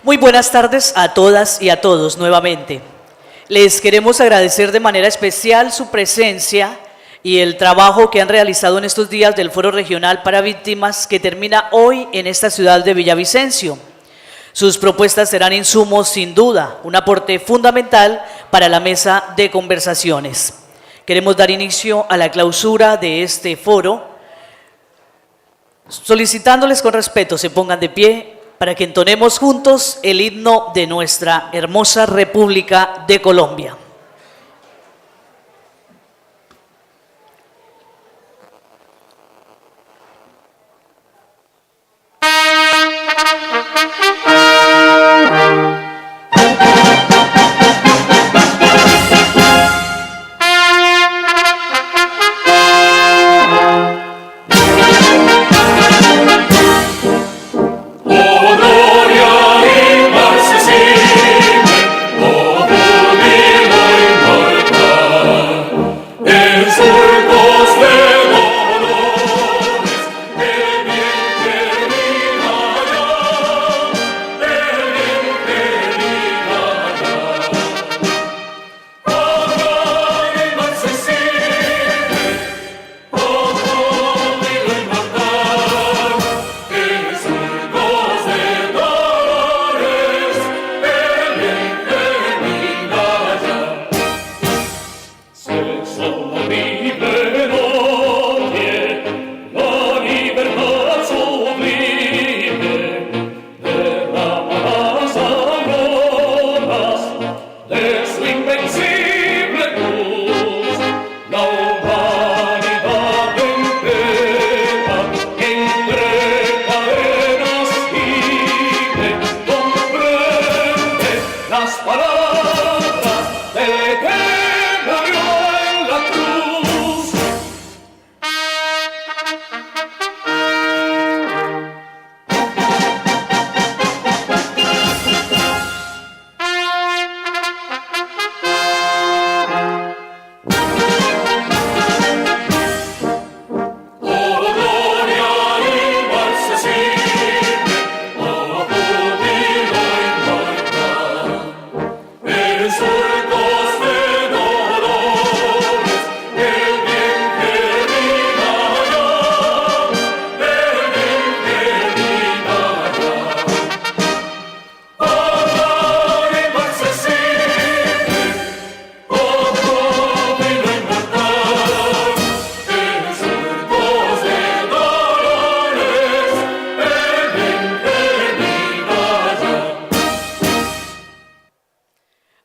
Muy buenas tardes a todas y a todos nuevamente. Les queremos agradecer de manera especial su presencia y el trabajo que han realizado en estos días del Foro Regional para Víctimas que termina hoy en esta ciudad de Villavicencio. Sus propuestas serán insumos, sin duda, un aporte fundamental para la mesa de conversaciones. Queremos dar inicio a la clausura de este foro, solicitándoles con respeto se pongan de pie para que entonemos juntos el himno de nuestra hermosa República de Colombia.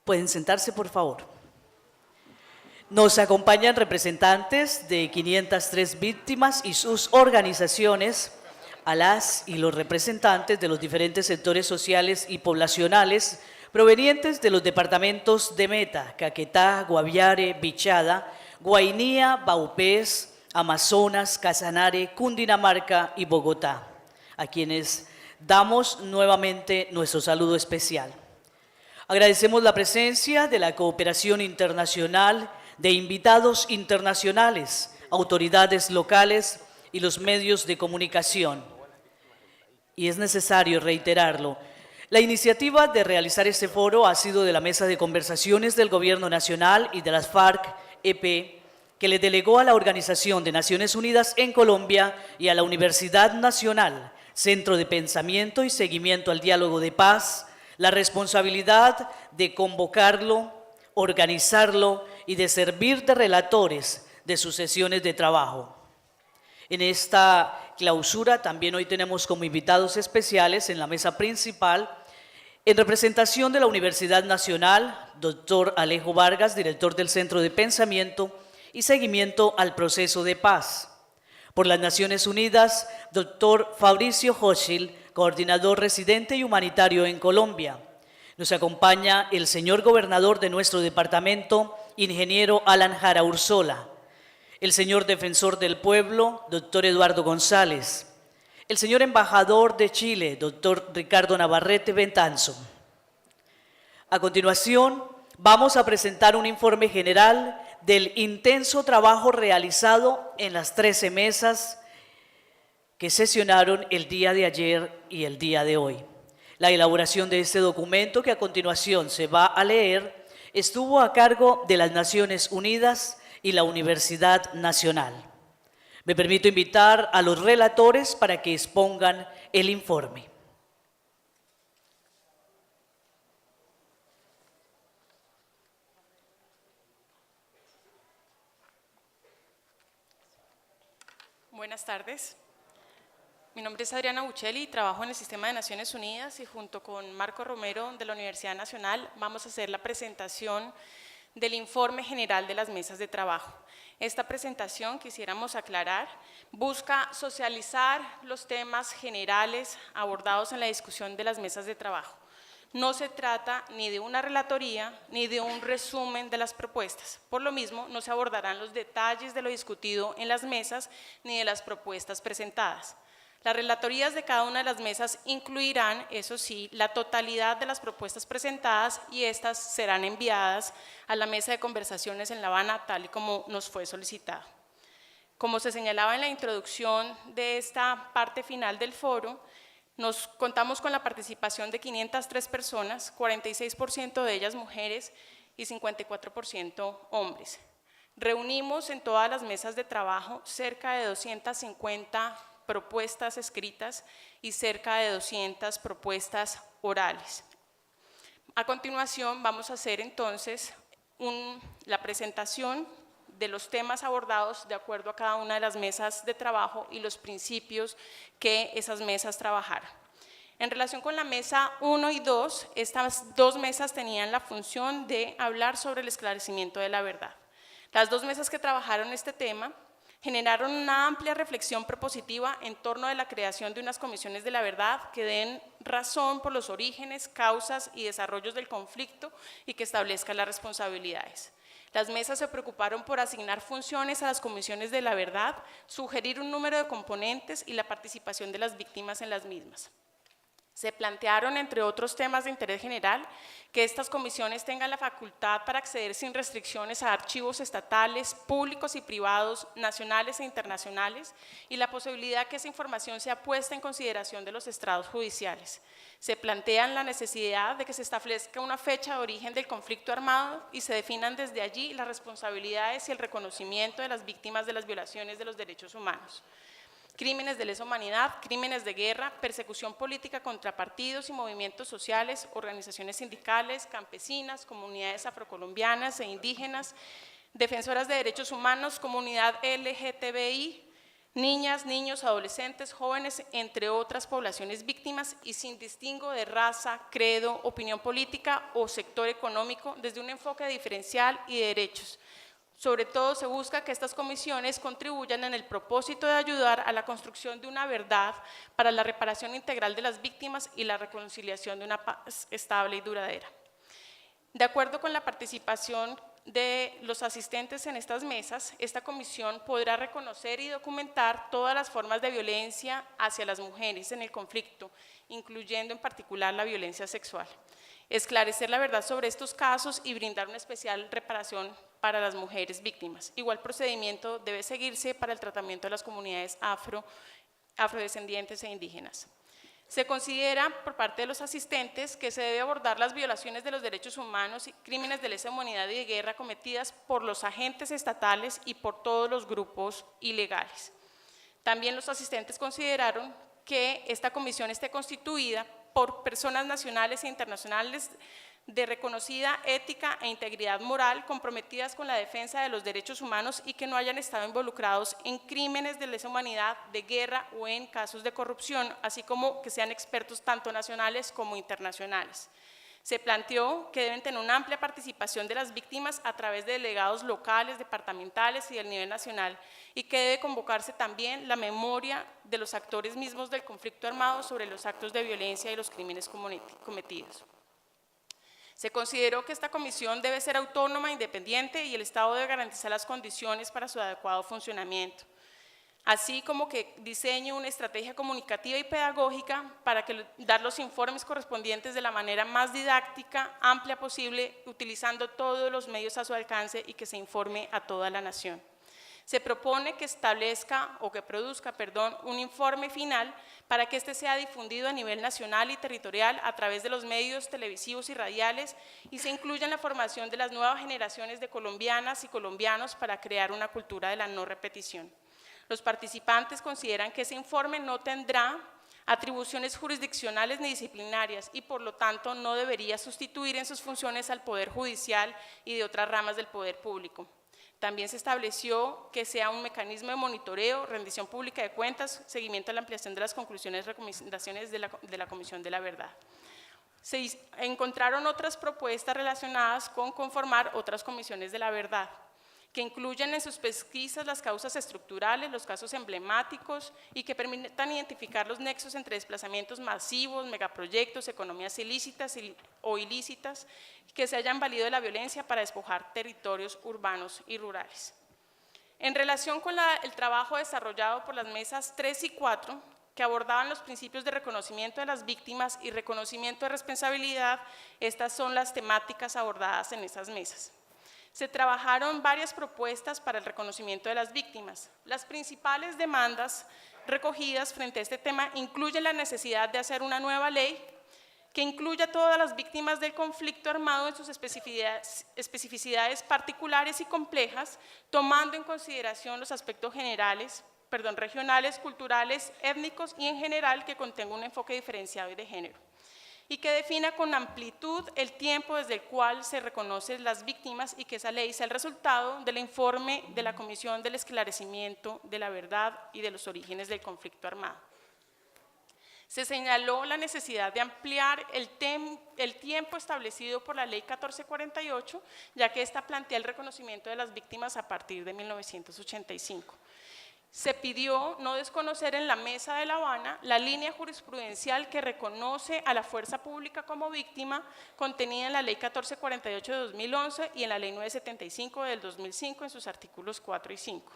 Pueden sentarse, por favor. Nos acompañan representantes de 503 víctimas y sus organizaciones, a las y los representantes de los diferentes sectores sociales y poblacionales provenientes de los departamentos de Meta, Caquetá, Guaviare, Bichada, Guainía, Vaupés, Amazonas, Casanare, Cundinamarca y Bogotá, a quienes damos nuevamente nuestro saludo especial. Agradecemos la presencia de la cooperación internacional, de invitados internacionales, autoridades locales y los medios de comunicación. Y es necesario reiterarlo, la iniciativa de realizar este foro ha sido de la Mesa de Conversaciones del Gobierno Nacional y de las FARC-EP, que le delegó a la Organización de Naciones Unidas en Colombia y a la Universidad Nacional, Centro de Pensamiento y Seguimiento al Diálogo de Paz, la responsabilidad de convocarlo, organizarlo y de servir de relatores de sus sesiones de trabajo. En esta clausura también hoy tenemos como invitados especiales en la mesa principal, en representación de la Universidad Nacional, doctor Alejo Vargas, director del Centro de Pensamiento y Seguimiento al Proceso de Paz. Por las Naciones Unidas, doctor Fabricio Hochil, coordinador residente y humanitario en Colombia. Nos acompaña el señor gobernador de nuestro departamento, ingeniero Alan Jara Ursola, el señor defensor del pueblo, doctor Eduardo González, el señor embajador de Chile, doctor Ricardo Navarrete Bentanzo. A continuación, vamos a presentar un informe general del intenso trabajo realizado en las 13 mesas que sesionaron el día de ayer y el día de hoy. La elaboración de este documento, que a continuación se va a leer, estuvo a cargo de las Naciones Unidas y la Universidad Nacional. Me permito invitar a los relatores para que expongan el informe. Buenas tardes. Mi nombre es Adriana Buccelli y trabajo en el Sistema de Naciones Unidas y junto con Marco Romero de la Universidad Nacional vamos a hacer la presentación del informe general de las mesas de trabajo. Esta presentación, quisiéramos aclarar, busca socializar los temas generales abordados en la discusión de las mesas de trabajo. No se trata ni de una relatoría ni de un resumen de las propuestas. Por lo mismo, no se abordarán los detalles de lo discutido en las mesas ni de las propuestas presentadas. Las relatorías de cada una de las mesas incluirán, eso sí, la totalidad de las propuestas presentadas y estas serán enviadas a la mesa de conversaciones en La Habana, tal y como nos fue solicitado. Como se señalaba en la introducción de esta parte final del foro, nos contamos con la participación de 503 personas, 46% de ellas mujeres y 54% hombres. Reunimos en todas las mesas de trabajo cerca de 250 propuestas escritas y cerca de 200 propuestas orales. A continuación vamos a hacer entonces la presentación de los temas abordados de acuerdo a cada una de las mesas de trabajo y los principios que esas mesas trabajaron. En relación con la mesa 1 y 2, estas dos mesas tenían la función de hablar sobre el esclarecimiento de la verdad. Las dos mesas que trabajaron este tema generaron una amplia reflexión propositiva en torno de la creación de unas comisiones de la verdad que den razón por los orígenes, causas y desarrollos del conflicto y que establezcan las responsabilidades. Las mesas se preocuparon por asignar funciones a las comisiones de la verdad, sugerir un número de componentes y la participación de las víctimas en las mismas. Se plantearon, entre otros temas de interés general, que estas comisiones tengan la facultad para acceder sin restricciones a archivos estatales, públicos y privados, nacionales e internacionales, y la posibilidad que esa información sea puesta en consideración de los estrados judiciales. Se plantea la necesidad de que se establezca una fecha de origen del conflicto armado y se definan desde allí las responsabilidades y el reconocimiento de las víctimas de las violaciones de los derechos humanos. Crímenes de lesa humanidad, crímenes de guerra, persecución política contra partidos y movimientos sociales, organizaciones sindicales, campesinas, comunidades afrocolombianas e indígenas, defensoras de derechos humanos, comunidad LGTBI, niñas, niños, adolescentes, jóvenes, entre otras poblaciones víctimas y sin distingo de raza, credo, opinión política o sector económico, desde un enfoque diferencial y de derechos. Sobre todo se busca que estas comisiones contribuyan en el propósito de ayudar a la construcción de una verdad para la reparación integral de las víctimas y la reconciliación de una paz estable y duradera. De acuerdo con la participación de los asistentes en estas mesas, esta comisión podrá reconocer y documentar todas las formas de violencia hacia las mujeres en el conflicto, incluyendo en particular la violencia sexual. Esclarecer la verdad sobre estos casos y brindar una especial reparación para las mujeres víctimas. Igual procedimiento debe seguirse para el tratamiento de las comunidades afrodescendientes e indígenas. Se considera por parte de los asistentes que se debe abordar las violaciones de los derechos humanos y crímenes de lesa humanidad y de guerra cometidas por los agentes estatales y por todos los grupos ilegales. También los asistentes consideraron que esta comisión esté constituida por personas nacionales e internacionales de reconocida ética e integridad moral, comprometidas con la defensa de los derechos humanos y que no hayan estado involucrados en crímenes de lesa humanidad, de guerra o en casos de corrupción, así como que sean expertos tanto nacionales como internacionales. Se planteó que deben tener una amplia participación de las víctimas a través de delegados locales, departamentales y del nivel nacional, y que debe convocarse también la memoria de los actores mismos del conflicto armado sobre los actos de violencia y los crímenes cometidos. Se consideró que esta comisión debe ser autónoma, independiente y el Estado debe garantizar las condiciones para su adecuado funcionamiento, así como que diseñe una estrategia comunicativa y pedagógica para dar los informes correspondientes de la manera más didáctica, amplia posible, utilizando todos los medios a su alcance y que se informe a toda la nación. Se propone que establezca o que produzca, perdón, un informe final para que éste sea difundido a nivel nacional y territorial a través de los medios televisivos y radiales y se incluya en la formación de las nuevas generaciones de colombianas y colombianos para crear una cultura de la no repetición. Los participantes consideran que ese informe no tendrá atribuciones jurisdiccionales ni disciplinarias y por lo tanto no debería sustituir en sus funciones al Poder Judicial y de otras ramas del poder público. También se estableció que sea un mecanismo de monitoreo, rendición pública de cuentas, seguimiento a la ampliación de las conclusiones y recomendaciones de la Comisión de la Verdad. Se encontraron otras propuestas relacionadas con conformar otras comisiones de la verdad, que incluyan en sus pesquisas las causas estructurales, los casos emblemáticos y que permitan identificar los nexos entre desplazamientos masivos, megaproyectos, economías ilícitas o ilícitas que se hayan valido de la violencia para despojar territorios urbanos y rurales. En relación con el trabajo desarrollado por las mesas 3 y 4, que abordaban los principios de reconocimiento de las víctimas y reconocimiento de responsabilidad, estas son las temáticas abordadas en esas mesas. Se trabajaron varias propuestas para el reconocimiento de las víctimas. Las principales demandas recogidas frente a este tema incluyen la necesidad de hacer una nueva ley que incluya a todas las víctimas del conflicto armado en sus especificidades particulares y complejas, tomando en consideración los aspectos regionales, culturales, étnicos y en general que contenga un enfoque diferenciado y de género, y que defina con amplitud el tiempo desde el cual se reconocen las víctimas y que esa ley sea el resultado del informe de la Comisión del Esclarecimiento de la Verdad y de los Orígenes del Conflicto Armado. Se señaló la necesidad de ampliar el tiempo establecido por la Ley 1448, ya que esta plantea el reconocimiento de las víctimas a partir de 1985. Se pidió no desconocer en la Mesa de La Habana la línea jurisprudencial que reconoce a la fuerza pública como víctima contenida en la Ley 1448 de 2011 y en la Ley 975 del 2005 en sus artículos 4 y 5.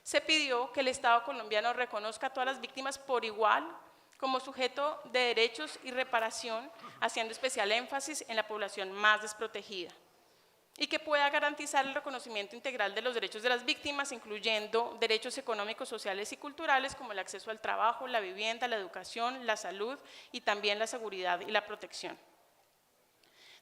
Se pidió que el Estado colombiano reconozca a todas las víctimas por igual como sujeto de derechos y reparación, haciendo especial énfasis en la población más desprotegida, y que pueda garantizar el reconocimiento integral de los derechos de las víctimas, incluyendo derechos económicos, sociales y culturales como el acceso al trabajo, la vivienda, la educación, la salud y también la seguridad y la protección.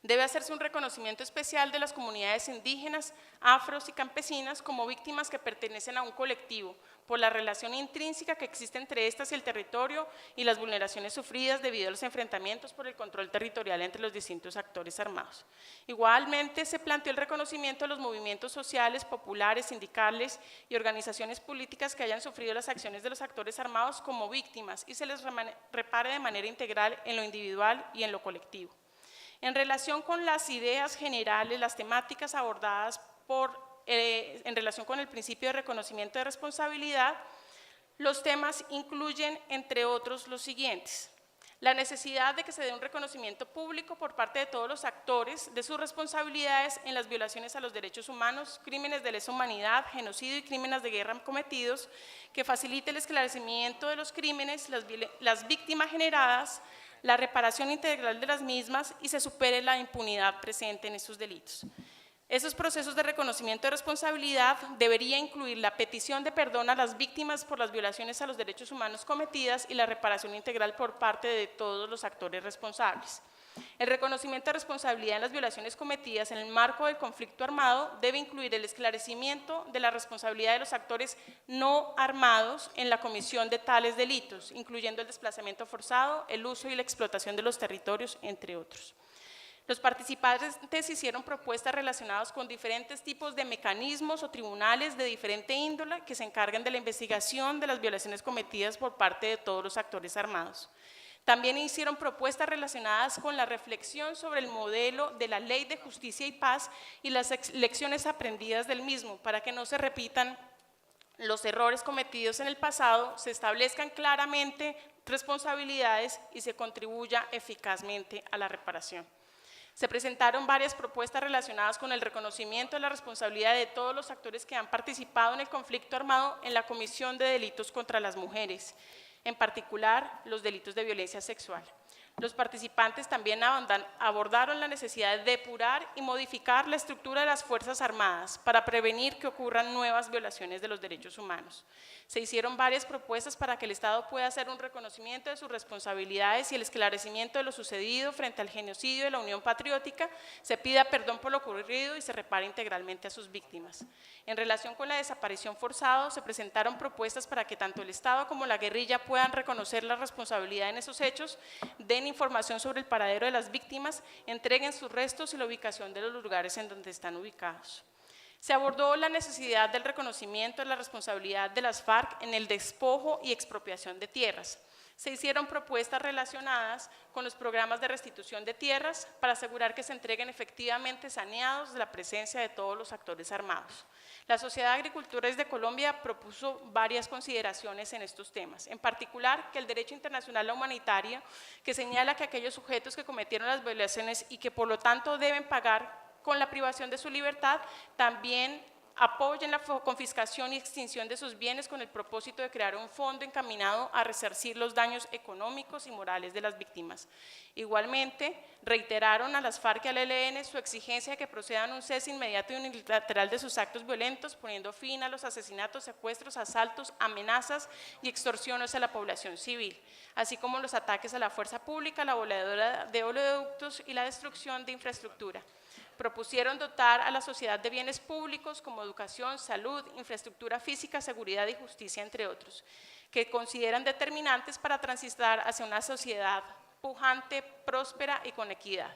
Debe hacerse un reconocimiento especial de las comunidades indígenas, afros y campesinas como víctimas que pertenecen a un colectivo por la relación intrínseca que existe entre estas y el territorio y las vulneraciones sufridas debido a los enfrentamientos por el control territorial entre los distintos actores armados. Igualmente se planteó el reconocimiento de los movimientos sociales, populares, sindicales y organizaciones políticas que hayan sufrido las acciones de los actores armados como víctimas y se les repare de manera integral en lo individual y en lo colectivo. En relación con las ideas generales, las temáticas abordadas en relación con el principio de reconocimiento de responsabilidad, los temas incluyen, entre otros, los siguientes: la necesidad de que se dé un reconocimiento público por parte de todos los actores de sus responsabilidades en las violaciones a los derechos humanos, crímenes de lesa humanidad, genocidio y crímenes de guerra cometidos, que facilite el esclarecimiento de los crímenes, las víctimas generadas, la reparación integral de las mismas y se supere la impunidad presente en estos delitos. Esos procesos de reconocimiento de responsabilidad debería incluir la petición de perdón a las víctimas por las violaciones a los derechos humanos cometidas y la reparación integral por parte de todos los actores responsables. El reconocimiento de responsabilidad en las violaciones cometidas en el marco del conflicto armado debe incluir el esclarecimiento de la responsabilidad de los actores no armados en la comisión de tales delitos, incluyendo el desplazamiento forzado, el uso y la explotación de los territorios, entre otros. Los participantes hicieron propuestas relacionadas con diferentes tipos de mecanismos o tribunales de diferente índole que se encarguen de la investigación de las violaciones cometidas por parte de todos los actores armados. También hicieron propuestas relacionadas con la reflexión sobre el modelo de la Ley de Justicia y Paz y las lecciones aprendidas del mismo, para que no se repitan los errores cometidos en el pasado, se establezcan claramente responsabilidades y se contribuya eficazmente a la reparación. Se presentaron varias propuestas relacionadas con el reconocimiento de la responsabilidad de todos los actores que han participado en el conflicto armado en la Comisión de Delitos contra las Mujeres, en particular los delitos de violencia sexual. Los participantes también abordaron la necesidad de depurar y modificar la estructura de las Fuerzas Armadas para prevenir que ocurran nuevas violaciones de los derechos humanos. Se hicieron varias propuestas para que el Estado pueda hacer un reconocimiento de sus responsabilidades y el esclarecimiento de lo sucedido frente al genocidio de la Unión Patriótica, se pida perdón por lo ocurrido y se repare integralmente a sus víctimas. En relación con la desaparición forzada, se presentaron propuestas para que tanto el Estado como la guerrilla puedan reconocer la responsabilidad en esos hechos, den información sobre el paradero de las víctimas, entreguen sus restos y la ubicación de los lugares en donde están ubicados. Se abordó la necesidad del reconocimiento de la responsabilidad de las FARC en el despojo y expropiación de tierras. Se hicieron propuestas relacionadas con los programas de restitución de tierras para asegurar que se entreguen efectivamente saneados de la presencia de todos los actores armados. La Sociedad de Agricultores de Colombia propuso varias consideraciones en estos temas, en particular que el derecho internacional humanitario, que señala que aquellos sujetos que cometieron las violaciones y que por lo tanto deben pagar con la privación de su libertad, también apoyen la confiscación y extinción de sus bienes con el propósito de crear un fondo encaminado a resarcir los daños económicos y morales de las víctimas. Igualmente, reiteraron a las FARC y al ELN su exigencia de que procedan un cese inmediato y unilateral de sus actos violentos, poniendo fin a los asesinatos, secuestros, asaltos, amenazas y extorsiones a la población civil, así como los ataques a la fuerza pública, la voladura de oleoductos y la destrucción de infraestructura. Propusieron dotar a la sociedad de bienes públicos como educación, salud, infraestructura física, seguridad y justicia, entre otros, que consideran determinantes para transitar hacia una sociedad pujante, próspera y con equidad.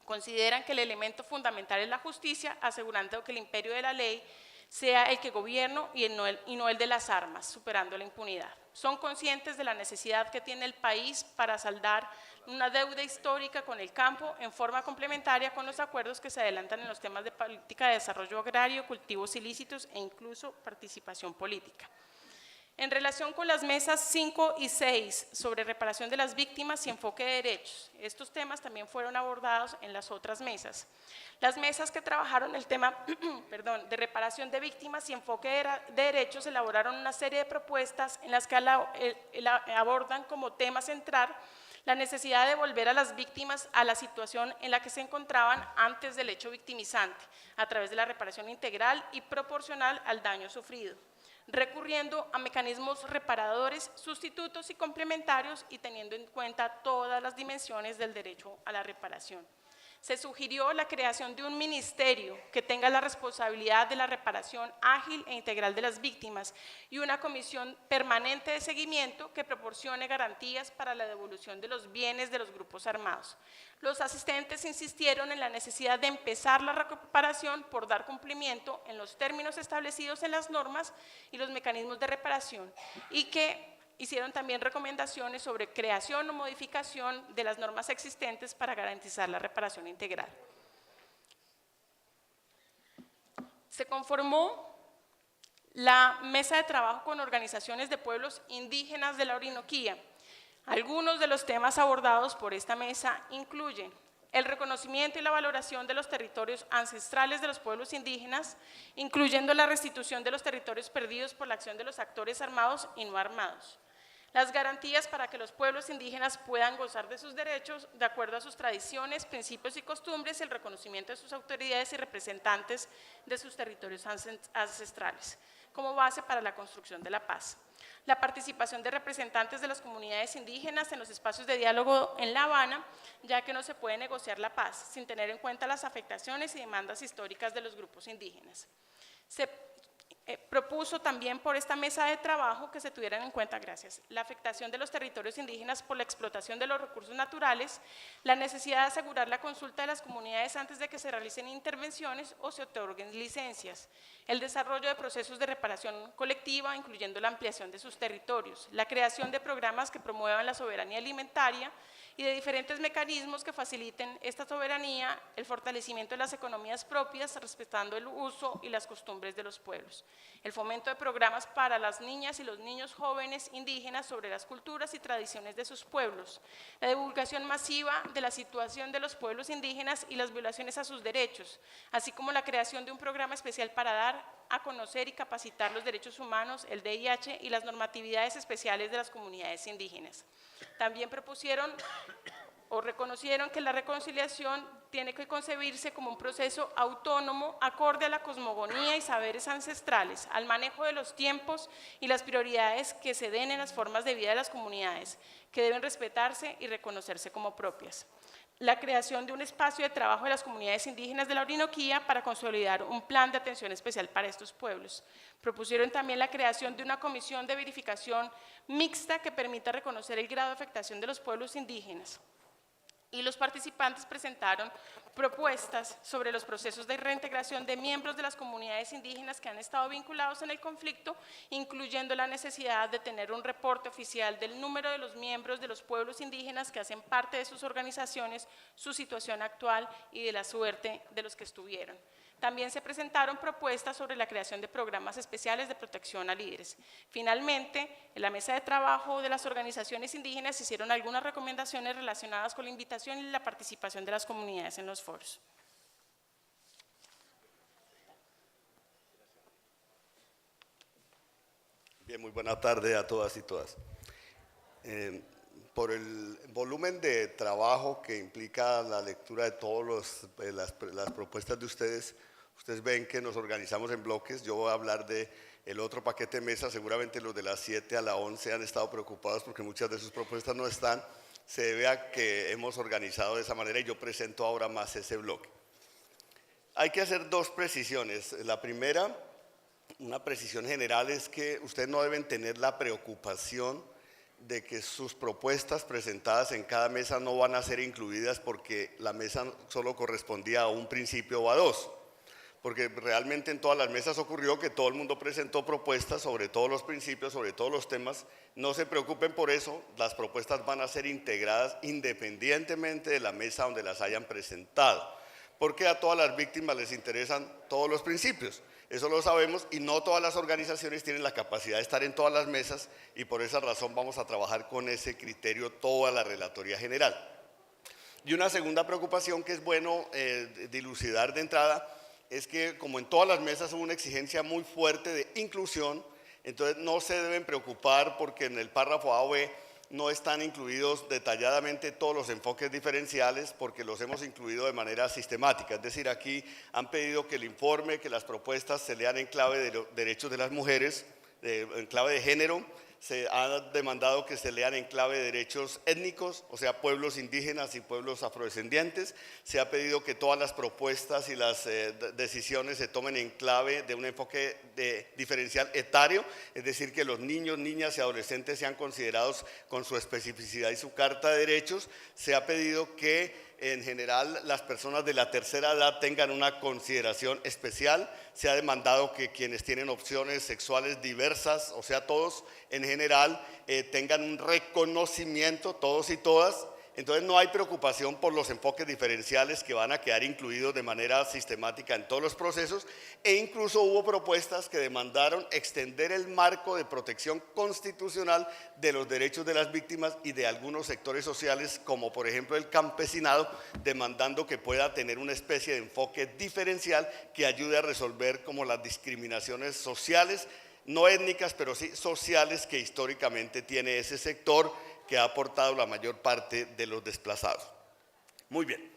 Consideran que el elemento fundamental es la justicia, asegurando que el imperio de la ley sea el que gobierna y no el de las armas, superando la impunidad. Son conscientes de la necesidad que tiene el país para saldar una deuda histórica con el campo en forma complementaria con los acuerdos que se adelantan en los temas de política de desarrollo agrario, cultivos ilícitos e incluso participación política. En relación con las mesas 5 y 6 sobre reparación de las víctimas y enfoque de derechos, estos temas también fueron abordados en las otras mesas. Las mesas que trabajaron el tema de reparación de víctimas y enfoque de derechos elaboraron una serie de propuestas en las que abordan como tema central la necesidad de volver a las víctimas a la situación en la que se encontraban antes del hecho victimizante, a través de la reparación integral y proporcional al daño sufrido, recurriendo a mecanismos reparadores, sustitutos y complementarios y teniendo en cuenta todas las dimensiones del derecho a la reparación. Se sugirió la creación de un ministerio que tenga la responsabilidad de la reparación ágil e integral de las víctimas y una comisión permanente de seguimiento que proporcione garantías para la devolución de los bienes de los grupos armados. Los asistentes insistieron en la necesidad de empezar la reparación por dar cumplimiento en los términos establecidos en las normas y los mecanismos de reparación y que hicieron también recomendaciones sobre creación o modificación de las normas existentes para garantizar la reparación integral. Se conformó la mesa de trabajo con organizaciones de pueblos indígenas de la Orinoquía. Algunos de los temas abordados por esta mesa incluyen el reconocimiento y la valoración de los territorios ancestrales de los pueblos indígenas, incluyendo la restitución de los territorios perdidos por la acción de los actores armados y no armados. Las garantías para que los pueblos indígenas puedan gozar de sus derechos de acuerdo a sus tradiciones, principios y costumbres y el reconocimiento de sus autoridades y representantes de sus territorios ancestrales, como base para la construcción de la paz. La participación de representantes de las comunidades indígenas en los espacios de diálogo en La Habana, ya que no se puede negociar la paz sin tener en cuenta las afectaciones y demandas históricas de los grupos indígenas. Se propuso también por esta mesa de trabajo que se tuvieran en cuenta, la afectación de los territorios indígenas por la explotación de los recursos naturales, la necesidad de asegurar la consulta de las comunidades antes de que se realicen intervenciones o se otorguen licencias, el desarrollo de procesos de reparación colectiva, incluyendo la ampliación de sus territorios, la creación de programas que promuevan la soberanía alimentaria y de diferentes mecanismos que faciliten esta soberanía, el fortalecimiento de las economías propias, respetando el uso y las costumbres de los pueblos, el fomento de programas para las niñas y los niños jóvenes indígenas sobre las culturas y tradiciones de sus pueblos, la divulgación masiva de la situación de los pueblos indígenas y las violaciones a sus derechos, así como la creación de un programa especial para dar a conocer y capacitar los derechos humanos, el VIH y las normatividades especiales de las comunidades indígenas. También propusieron o reconocieron que la reconciliación tiene que concebirse como un proceso autónomo, acorde a la cosmogonía y saberes ancestrales, al manejo de los tiempos y las prioridades que se den en las formas de vida de las comunidades, que deben respetarse y reconocerse como propias. La creación de un espacio de trabajo de las comunidades indígenas de la Orinoquía para consolidar un plan de atención especial para estos pueblos. Propusieron también la creación de una comisión de verificación mixta que permita reconocer el grado de afectación de los pueblos indígenas. Y los participantes presentaron propuestas sobre los procesos de reintegración de miembros de las comunidades indígenas que han estado vinculados en el conflicto, incluyendo la necesidad de tener un reporte oficial del número de los miembros de los pueblos indígenas que hacen parte de sus organizaciones, su situación actual y de la suerte de los que estuvieron. También se presentaron propuestas sobre la creación de programas especiales de protección a líderes. Finalmente, en la mesa de trabajo de las organizaciones indígenas se hicieron algunas recomendaciones relacionadas con la invitación y la participación de las comunidades en los foros. Bien, muy buena tarde a todas y todas. Por el volumen de trabajo que implica la lectura de todas las propuestas de ustedes, ustedes ven que nos organizamos en bloques. Yo voy a hablar del otro paquete de mesa. Seguramente los de las 7 a las 11 han estado preocupados porque muchas de sus propuestas no están. Se debe a que hemos organizado de esa manera y yo presento ahora más ese bloque. Hay que hacer dos precisiones. La primera, una precisión general, es que ustedes no deben tener la preocupación de que sus propuestas presentadas en cada mesa no van a ser incluidas porque la mesa solo correspondía a un principio o a dos. Porque realmente en todas las mesas ocurrió que todo el mundo presentó propuestas sobre todos los principios, sobre todos los temas. No se preocupen por eso, las propuestas van a ser integradas independientemente de la mesa donde las hayan presentado, porque a todas las víctimas les interesan todos los principios. Eso lo sabemos y no todas las organizaciones tienen la capacidad de estar en todas las mesas y por esa razón vamos a trabajar con ese criterio toda la Relatoría General. Y una segunda preocupación que es bueno dilucidar de entrada es que como en todas las mesas hubo una exigencia muy fuerte de inclusión, entonces no se deben preocupar porque en el párrafo A o B no están incluidos detalladamente todos los enfoques diferenciales porque los hemos incluido de manera sistemática. Es decir, aquí han pedido que el informe, que las propuestas se lean en clave de los derechos de las mujeres, en clave de género. Se ha demandado que se lean en clave de derechos étnicos, o sea, pueblos indígenas y pueblos afrodescendientes. Se ha pedido que todas las propuestas y las decisiones se tomen en clave de un enfoque diferencial etario, es decir, que los niños, niñas y adolescentes sean considerados con su especificidad y su carta de derechos. Se ha pedido que en general las personas de la tercera edad tengan una consideración especial. Se ha demandado que quienes tienen opciones sexuales diversas, o sea todos en general, tengan un reconocimiento, todos y todas. Entonces no hay preocupación por los enfoques diferenciales que van a quedar incluidos de manera sistemática en todos los procesos, e incluso hubo propuestas que demandaron extender el marco de protección constitucional de los derechos de las víctimas y de algunos sectores sociales, como por ejemplo el campesinado, demandando que pueda tener una especie de enfoque diferencial que ayude a resolver como las discriminaciones sociales, no étnicas, pero sí sociales que históricamente tiene ese sector que ha aportado la mayor parte de los desplazados. Muy bien,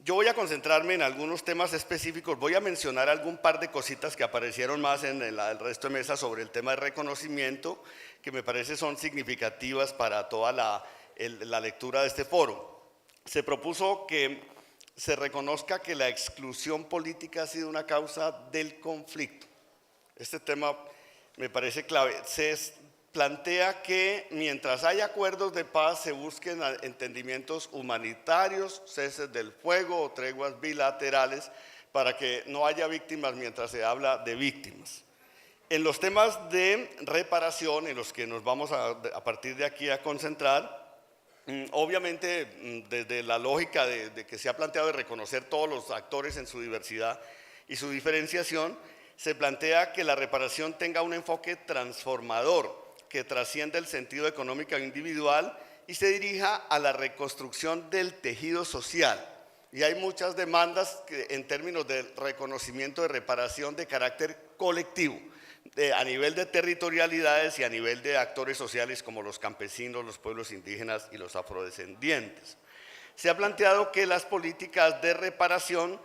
yo voy a concentrarme en algunos temas específicos, voy a mencionar algún par de cositas que aparecieron más en el resto de mesas sobre el tema de reconocimiento, que me parece son significativas para toda la lectura de este foro. Se propuso que se reconozca que la exclusión política ha sido una causa del conflicto. Este tema me parece clave. Se plantea que mientras haya acuerdos de paz se busquen entendimientos humanitarios, ceses del fuego o treguas bilaterales para que no haya víctimas mientras se habla de víctimas. En los temas de reparación, en los que nos vamos a partir de aquí a concentrar, obviamente desde la lógica de que se ha planteado de reconocer todos los actores en su diversidad y su diferenciación, se plantea que la reparación tenga un enfoque transformador que trascienda el sentido económico individual y se dirija a la reconstrucción del tejido social. Y hay muchas demandas en términos de reconocimiento de reparación de carácter colectivo, a nivel de territorialidades y a nivel de actores sociales como los campesinos, los pueblos indígenas y los afrodescendientes. Se ha planteado que las políticas de reparación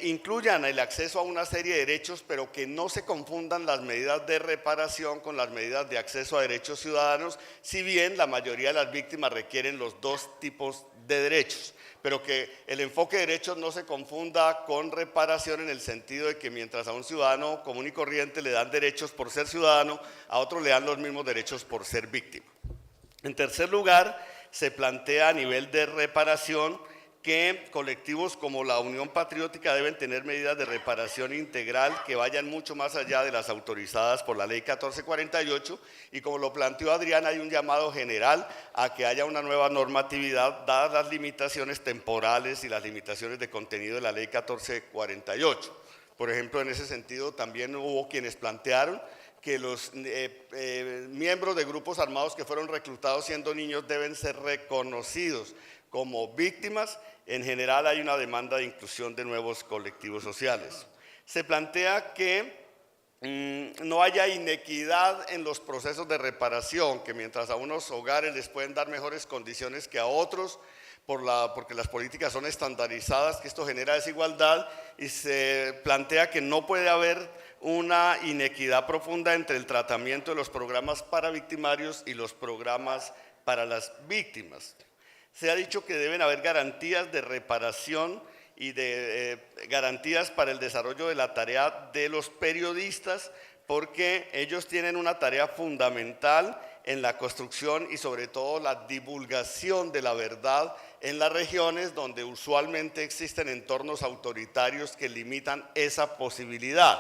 incluyan el acceso a una serie de derechos, pero que no se confundan las medidas de reparación con las medidas de acceso a derechos ciudadanos, si bien la mayoría de las víctimas requieren los dos tipos de derechos, pero que el enfoque de derechos no se confunda con reparación en el sentido de que mientras a un ciudadano común y corriente le dan derechos por ser ciudadano, a otro le dan los mismos derechos por ser víctima. En tercer lugar, se plantea a nivel de reparación que colectivos como la Unión Patriótica deben tener medidas de reparación integral que vayan mucho más allá de las autorizadas por la Ley 1448, y como lo planteó Adrián, hay un llamado general a que haya una nueva normatividad dadas las limitaciones temporales y las limitaciones de contenido de la Ley 1448. Por ejemplo, en ese sentido también hubo quienes plantearon que los miembros de grupos armados que fueron reclutados siendo niños deben ser reconocidos como víctimas. En general hay una demanda de inclusión de nuevos colectivos sociales. Se plantea que no haya inequidad en los procesos de reparación, que mientras a unos hogares les pueden dar mejores condiciones que a otros, porque las políticas son estandarizadas, que esto genera desigualdad, y se plantea que no puede haber una inequidad profunda entre el tratamiento de los programas para victimarios y los programas para las víctimas. Se ha dicho que deben haber garantías de reparación y de garantías para el desarrollo de la tarea de los periodistas, porque ellos tienen una tarea fundamental en la construcción y sobre todo la divulgación de la verdad en las regiones donde usualmente existen entornos autoritarios que limitan esa posibilidad.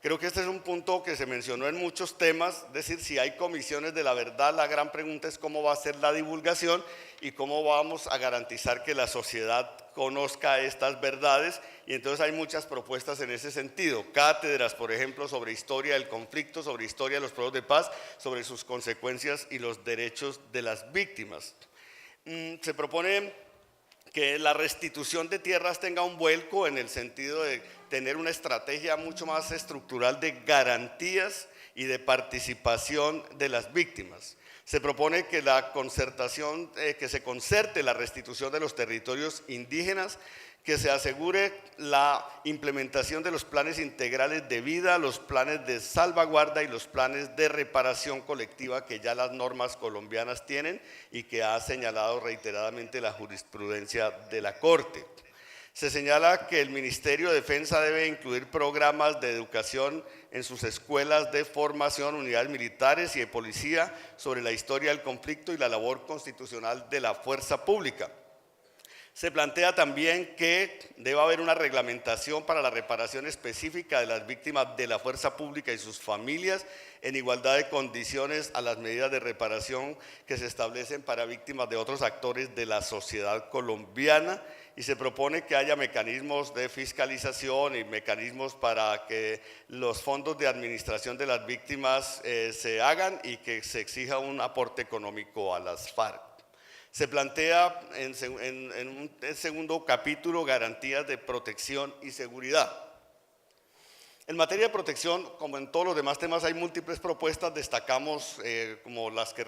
Creo que este es un punto que se mencionó en muchos temas, es decir, si hay comisiones de la verdad, la gran pregunta es cómo va a ser la divulgación y cómo vamos a garantizar que la sociedad conozca estas verdades, y entonces hay muchas propuestas en ese sentido, cátedras, por ejemplo, sobre historia del conflicto, sobre historia de los procesos de paz, sobre sus consecuencias y los derechos de las víctimas. Se propone que la restitución de tierras tenga un vuelco en el sentido de tener una estrategia mucho más estructural de garantías y de participación de las víctimas. Se propone que la concertación, que se concerte la restitución de los territorios indígenas, que se asegure la implementación de los planes integrales de vida, los planes de salvaguarda y los planes de reparación colectiva que ya las normas colombianas tienen y que ha señalado reiteradamente la jurisprudencia de la Corte. Se señala que el Ministerio de Defensa debe incluir programas de educación en sus escuelas de formación, unidades militares y de policía sobre la historia del conflicto y la labor constitucional de la fuerza pública. Se plantea también que debe haber una reglamentación para la reparación específica de las víctimas de la fuerza pública y sus familias en igualdad de condiciones a las medidas de reparación que se establecen para víctimas de otros actores de la sociedad colombiana, y se propone que haya mecanismos de fiscalización y mecanismos para que los fondos de administración de las víctimas se hagan y que se exija un aporte económico a las FARC. Se plantea en un segundo capítulo garantías de protección y seguridad. En materia de protección, como en todos los demás temas, hay múltiples propuestas, destacamos como las que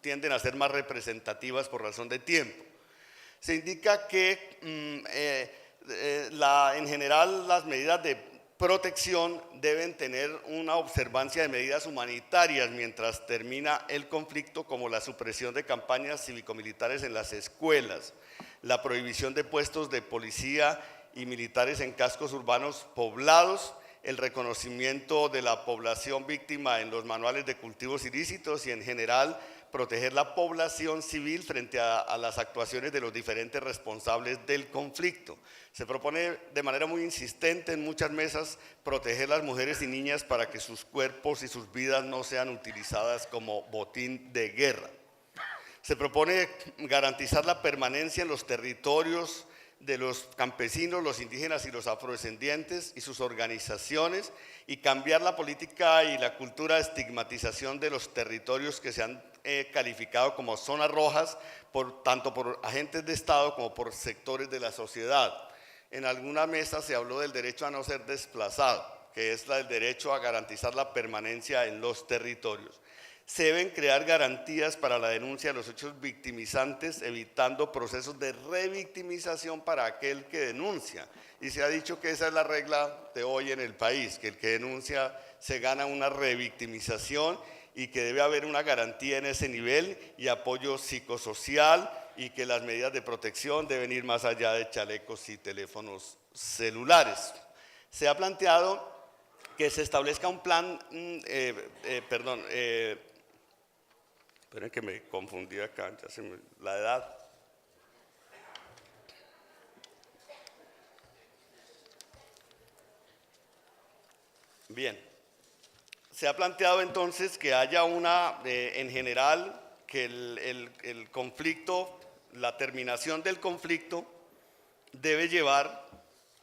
tienden a ser más representativas por razón de tiempo. Se indica que en general las medidas de protección deben tener una observancia de medidas humanitarias mientras termina el conflicto, como la supresión de campañas cívico-militares en las escuelas, la prohibición de puestos de policía y militares en cascos urbanos poblados, el reconocimiento de la población víctima en los manuales de cultivos ilícitos y en general proteger la población civil frente a las actuaciones de los diferentes responsables del conflicto. Se propone de manera muy insistente en muchas mesas proteger a las mujeres y niñas para que sus cuerpos y sus vidas no sean utilizadas como botín de guerra. Se propone garantizar la permanencia en los territorios de los campesinos, los indígenas y los afrodescendientes y sus organizaciones, y cambiar la política y la cultura de estigmatización de los territorios que se han calificado como zonas rojas, tanto por agentes de Estado como por sectores de la sociedad. En alguna mesa se habló del derecho a no ser desplazado, que es el derecho a garantizar la permanencia en los territorios. Se deben crear garantías para la denuncia de los hechos victimizantes, evitando procesos de revictimización para aquel que denuncia. Y se ha dicho que esa es la regla de hoy en el país, que el que denuncia se gana una revictimización y que debe haber una garantía en ese nivel y apoyo psicosocial, y que las medidas de protección deben ir más allá de chalecos y teléfonos celulares. Se ha planteado que se establezca un plan, esperen que me confundí acá, la edad. Bien, se ha planteado entonces que haya en general, que el conflicto, la terminación del conflicto debe llevar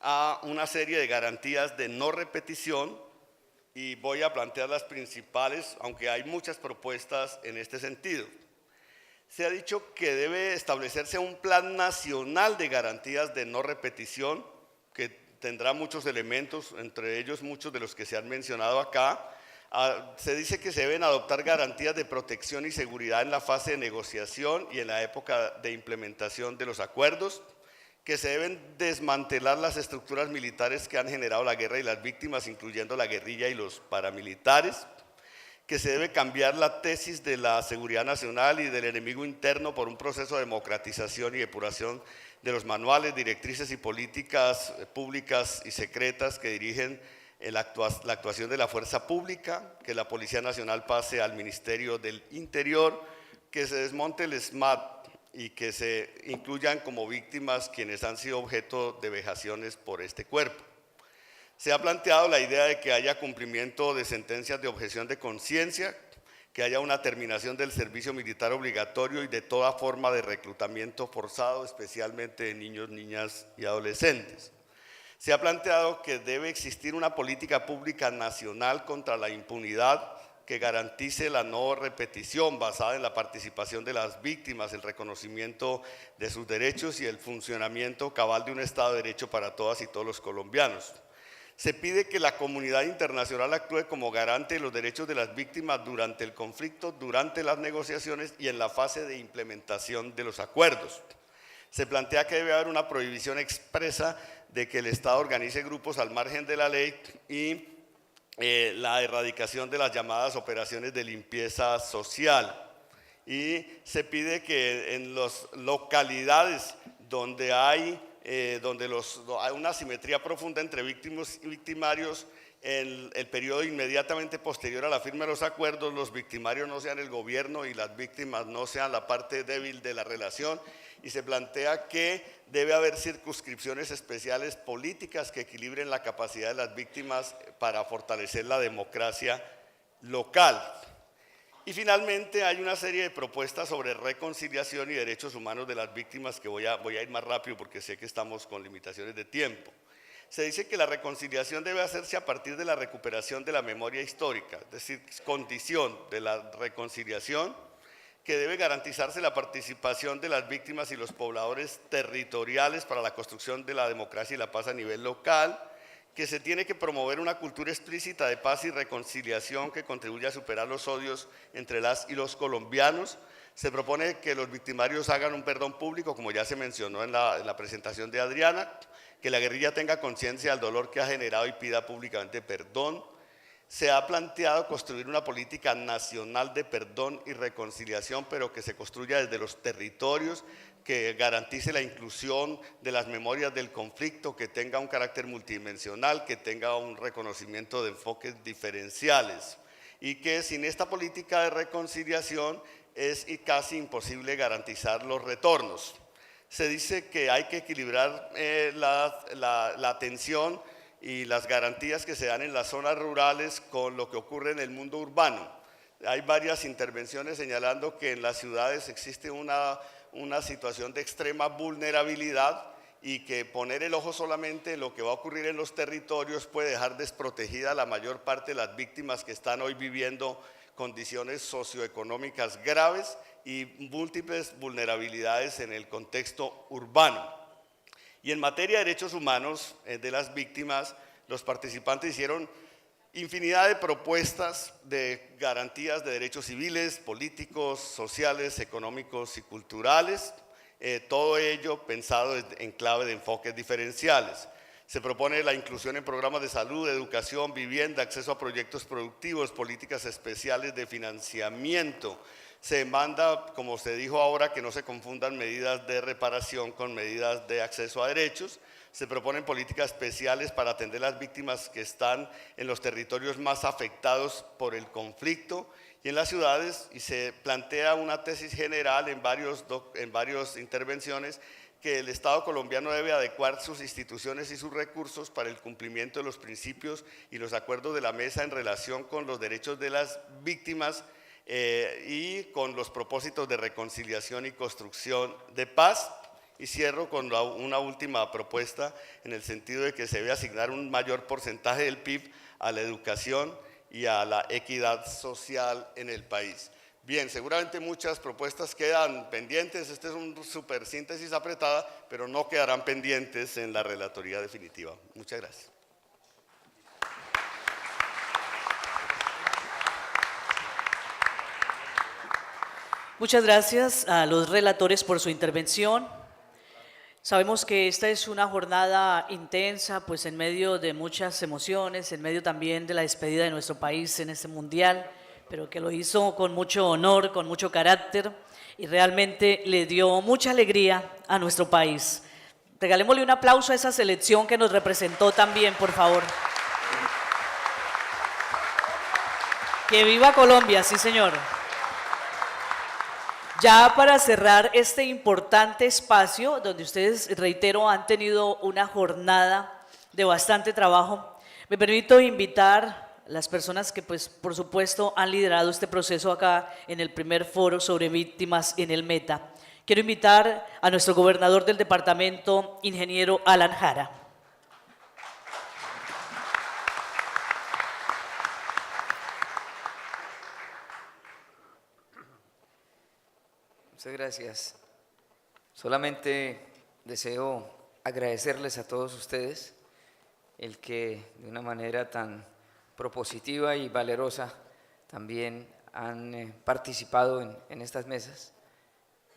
a una serie de garantías de no repetición, y voy a plantear las principales, aunque hay muchas propuestas en este sentido. Se ha dicho que debe establecerse un plan nacional de garantías de no repetición, que tendrá muchos elementos, entre ellos muchos de los que se han mencionado acá. Se dice que se deben adoptar garantías de protección y seguridad en la fase de negociación y en la época de implementación de los acuerdos, que se deben desmantelar las estructuras militares que han generado la guerra y las víctimas, incluyendo la guerrilla y los paramilitares, que se debe cambiar la tesis de la seguridad nacional y del enemigo interno por un proceso de democratización y depuración de los manuales, directrices y políticas públicas y secretas que dirigen la actuación de la fuerza pública, que la Policía Nacional pase al Ministerio del Interior, que se desmonte el SMAT y que se incluyan como víctimas quienes han sido objeto de vejaciones por este cuerpo. Se ha planteado la idea de que haya cumplimiento de sentencias de objeción de conciencia, que haya una terminación del servicio militar obligatorio y de toda forma de reclutamiento forzado, especialmente de niños, niñas y adolescentes. Se ha planteado que debe existir una política pública nacional contra la impunidad que garantice la no repetición, basada en la participación de las víctimas, el reconocimiento de sus derechos y el funcionamiento cabal de un Estado de Derecho para todas y todos los colombianos. Se pide que la comunidad internacional actúe como garante de los derechos de las víctimas durante el conflicto, durante las negociaciones y en la fase de implementación de los acuerdos. Se plantea que debe haber una prohibición expresa de que el Estado organice grupos al margen de la ley y la erradicación de las llamadas operaciones de limpieza social. Y se pide que en las localidades donde hay una asimetría profunda entre víctimas y victimarios, en el periodo inmediatamente posterior a la firma de los acuerdos, los victimarios no sean el gobierno y las víctimas no sean la parte débil de la relación. Y se plantea que debe haber circunscripciones especiales políticas que equilibren la capacidad de las víctimas para fortalecer la democracia local. Y finalmente hay una serie de propuestas sobre reconciliación y derechos humanos de las víctimas, que voy a ir más rápido porque sé que estamos con limitaciones de tiempo. Se dice que la reconciliación debe hacerse a partir de la recuperación de la memoria histórica, es decir, condición de la reconciliación, que debe garantizarse la participación de las víctimas y los pobladores territoriales para la construcción de la democracia y la paz a nivel local, que se tiene que promover una cultura explícita de paz y reconciliación que contribuya a superar los odios entre las y los colombianos. Se propone que los victimarios hagan un perdón público, como ya se mencionó en la presentación de Adriana, que la guerrilla tenga conciencia del dolor que ha generado y pida públicamente perdón. Se ha planteado construir una política nacional de perdón y reconciliación, pero que se construya desde los territorios, que garantice la inclusión de las memorias del conflicto, que tenga un carácter multidimensional, que tenga un reconocimiento de enfoques diferenciales, y que sin esta política de reconciliación es casi imposible garantizar los retornos. Se dice que hay que equilibrar la atención y las garantías que se dan en las zonas rurales con lo que ocurre en el mundo urbano. Hay varias intervenciones señalando que en las ciudades existe una situación de extrema vulnerabilidad, y que poner el ojo solamente en lo que va a ocurrir en los territorios puede dejar desprotegida a la mayor parte de las víctimas que están hoy viviendo condiciones socioeconómicas graves y múltiples vulnerabilidades en el contexto urbano. Y en materia de derechos humanos de las víctimas, los participantes hicieron infinidad de propuestas de garantías de derechos civiles, políticos, sociales, económicos y culturales, todo ello pensado en clave de enfoques diferenciales. Se propone la inclusión en programas de salud, educación, vivienda, acceso a proyectos productivos, políticas especiales de financiamiento. Se demanda, como se dijo ahora, que no se confundan medidas de reparación con medidas de acceso a derechos. Se proponen políticas especiales para atender las víctimas que están en los territorios más afectados por el conflicto y en las ciudades, y se plantea una tesis general en varias intervenciones que el Estado colombiano debe adecuar sus instituciones y sus recursos para el cumplimiento de los principios y los acuerdos de la mesa en relación con los derechos de las víctimas y con los propósitos de reconciliación y construcción de paz. Y cierro con una última propuesta en el sentido de que se debe asignar un mayor porcentaje del PIB a la educación y a la equidad social en el país. Bien, seguramente muchas propuestas quedan pendientes, este es un súper síntesis apretada, pero no quedarán pendientes en la relatoría definitiva. Muchas gracias. Muchas gracias a los relatores por su intervención. Sabemos que esta es una jornada intensa, pues en medio de muchas emociones, en medio también de la despedida de nuestro país en este mundial, pero que lo hizo con mucho honor, con mucho carácter y realmente le dio mucha alegría a nuestro país. Regalémosle un aplauso a esa selección que nos representó también, por favor. ¡Que viva Colombia! Sí, señor. Ya para cerrar este importante espacio, donde ustedes, reitero, han tenido una jornada de bastante trabajo, me permito invitar a las personas que, pues, por supuesto, han liderado este proceso acá en el primer foro sobre víctimas en el Meta. Quiero invitar a nuestro gobernador del departamento, ingeniero Alan Jara. Muchas gracias. Solamente deseo agradecerles a todos ustedes el que de una manera tan propositiva y valerosa también han participado en estas mesas,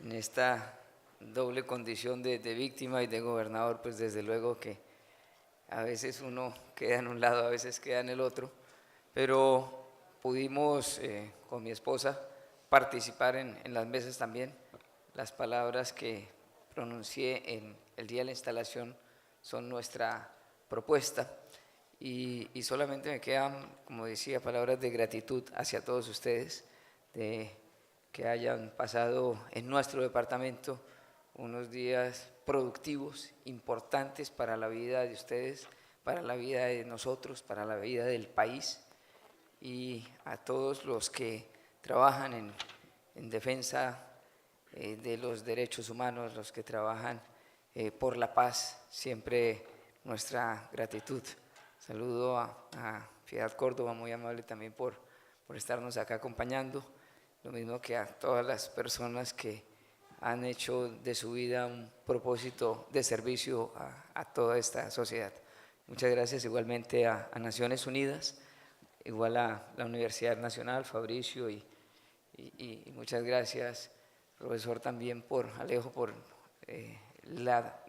en esta doble condición de víctima y de gobernador. Pues desde luego que a veces uno queda en un lado, a veces queda en el otro, pero pudimos con mi esposa participar en las mesas también. Las palabras que pronuncié en el día de la instalación son nuestra propuesta y solamente me quedan, como decía, palabras de gratitud hacia todos ustedes, de que hayan pasado en nuestro departamento unos días productivos, importantes para la vida de ustedes, para la vida de nosotros, para la vida del país, y a todos los que trabajan en defensa de los derechos humanos, los que trabajan por la paz, siempre nuestra gratitud. Saludo a Piedad Córdoba, muy amable también por estarnos acá acompañando, lo mismo que a todas las personas que han hecho de su vida un propósito de servicio a toda esta sociedad. Muchas gracias igualmente a Naciones Unidas, igual a la Universidad Nacional, Fabricio, y muchas gracias, profesor, también Alejo, por la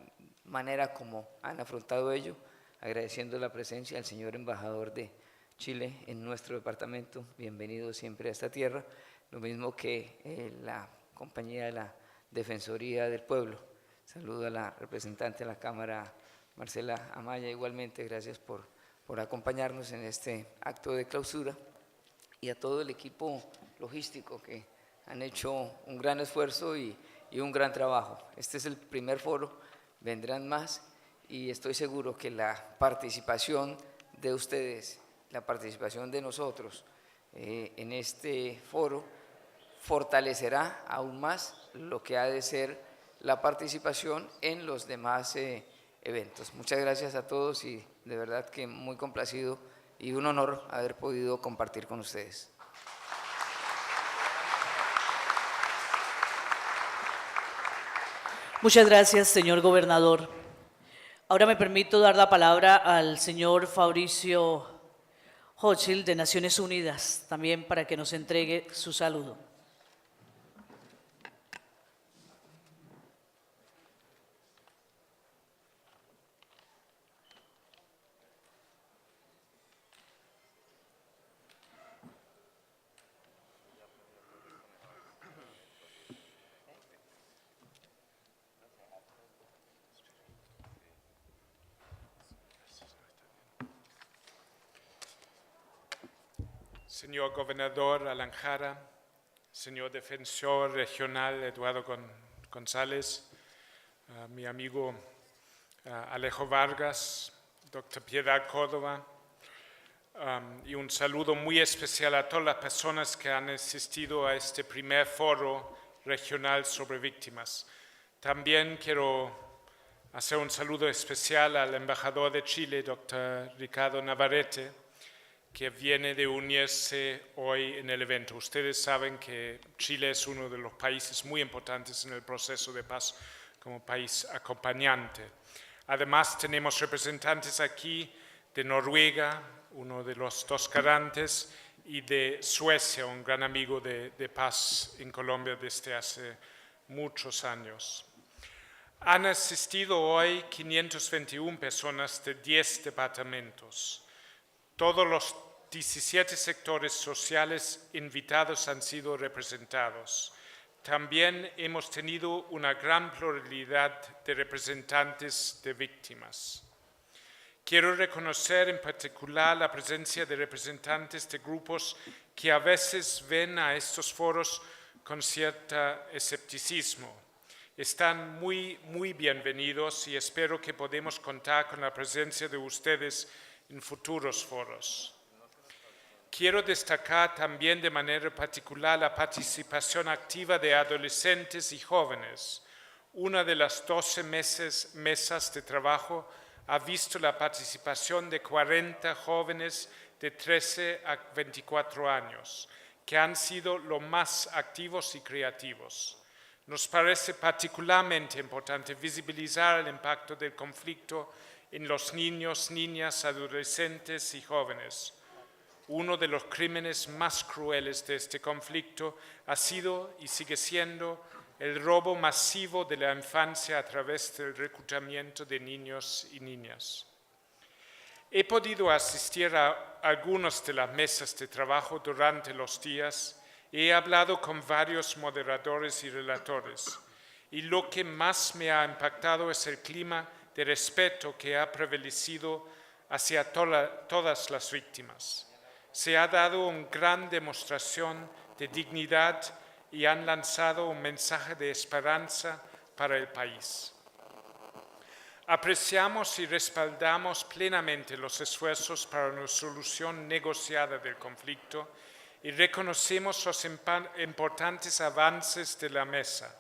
manera como han afrontado ello, agradeciendo la presencia al señor embajador de Chile en nuestro departamento. Bienvenido siempre a esta tierra, lo mismo que la compañía de la Defensoría del Pueblo. Saludo a la representante de la Cámara, Marcela Amaya, igualmente gracias por acompañarnos en este acto de clausura, y a todo el equipo logístico que han hecho un gran esfuerzo y un gran trabajo. Este es el primer foro, vendrán más, y estoy seguro que la participación de ustedes, la participación de nosotros en este foro fortalecerá aún más lo que ha de ser la participación en los demás eventos. Muchas gracias a todos y de verdad que muy complacido y un honor haber podido compartir con ustedes. Muchas gracias, señor gobernador. Ahora me permito dar la palabra al señor Fabricio Hochschild de Naciones Unidas, también para que nos entregue su saludo. Señor Gobernador Alan Jara, señor Defensor Regional Eduardo González, mi amigo Alejo Vargas, doctor Piedad Córdoba, y un saludo muy especial a todas las personas que han asistido a este primer foro regional sobre víctimas. También quiero hacer un saludo especial al embajador de Chile, doctor Ricardo Navarrete, que viene de unirse hoy en el evento. Ustedes saben que Chile es uno de los países muy importantes en el proceso de paz como país acompañante. Además, tenemos representantes aquí de Noruega, uno de los dos garantes, y de Suecia, un gran amigo de paz en Colombia desde hace muchos años. Han asistido hoy 521 personas de 10 departamentos. Todos los 17 sectores sociales invitados han sido representados. También hemos tenido una gran pluralidad de representantes de víctimas. Quiero reconocer en particular la presencia de representantes de grupos que a veces ven a estos foros con cierto escepticismo. Están muy bienvenidos y espero que podamos contar con la presencia de ustedes en futuros foros. Quiero destacar también de manera particular la participación activa de adolescentes y jóvenes. Una de las 12 mesas de trabajo ha visto la participación de 40 jóvenes de 13 a 24 años, que han sido los más activos y creativos. Nos parece particularmente importante visibilizar el impacto del conflicto en los niños, niñas, adolescentes y jóvenes. Uno de los crímenes más crueles de este conflicto ha sido y sigue siendo el robo masivo de la infancia a través del reclutamiento de niños y niñas. He podido asistir a algunas de las mesas de trabajo durante los días y he hablado con varios moderadores y relatores. Y lo que más me ha impactado es el clima de respeto que ha prevalecido hacia todas las víctimas. Se ha dado una gran demostración de dignidad y han lanzado un mensaje de esperanza para el país. Apreciamos y respaldamos plenamente los esfuerzos para una solución negociada del conflicto y reconocemos los importantes avances de la mesa.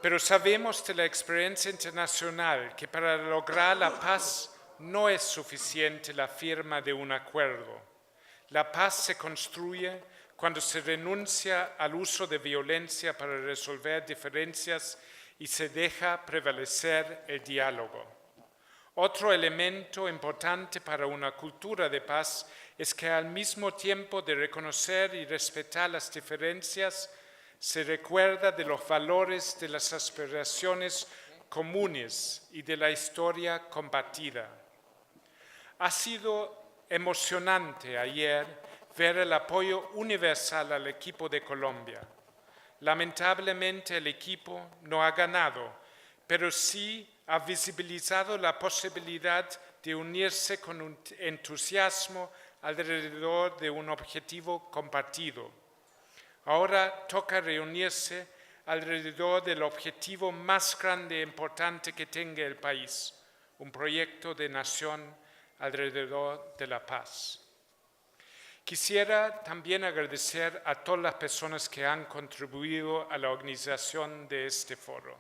Pero sabemos de la experiencia internacional que para lograr la paz no es suficiente la firma de un acuerdo. La paz se construye cuando se renuncia al uso de violencia para resolver diferencias y se deja prevalecer el diálogo. Otro elemento importante para una cultura de paz es que al mismo tiempo de reconocer y respetar las diferencias, se recuerda de los valores de las aspiraciones comunes y de la historia compartida. Ha sido emocionante ayer ver el apoyo universal al equipo de Colombia. Lamentablemente el equipo no ha ganado, pero sí ha visibilizado la posibilidad de unirse con un entusiasmo alrededor de un objetivo compartido. Ahora toca reunirse alrededor del objetivo más grande e importante que tenga el país, un proyecto de nación alrededor de la paz. Quisiera también agradecer a todas las personas que han contribuido a la organización de este foro.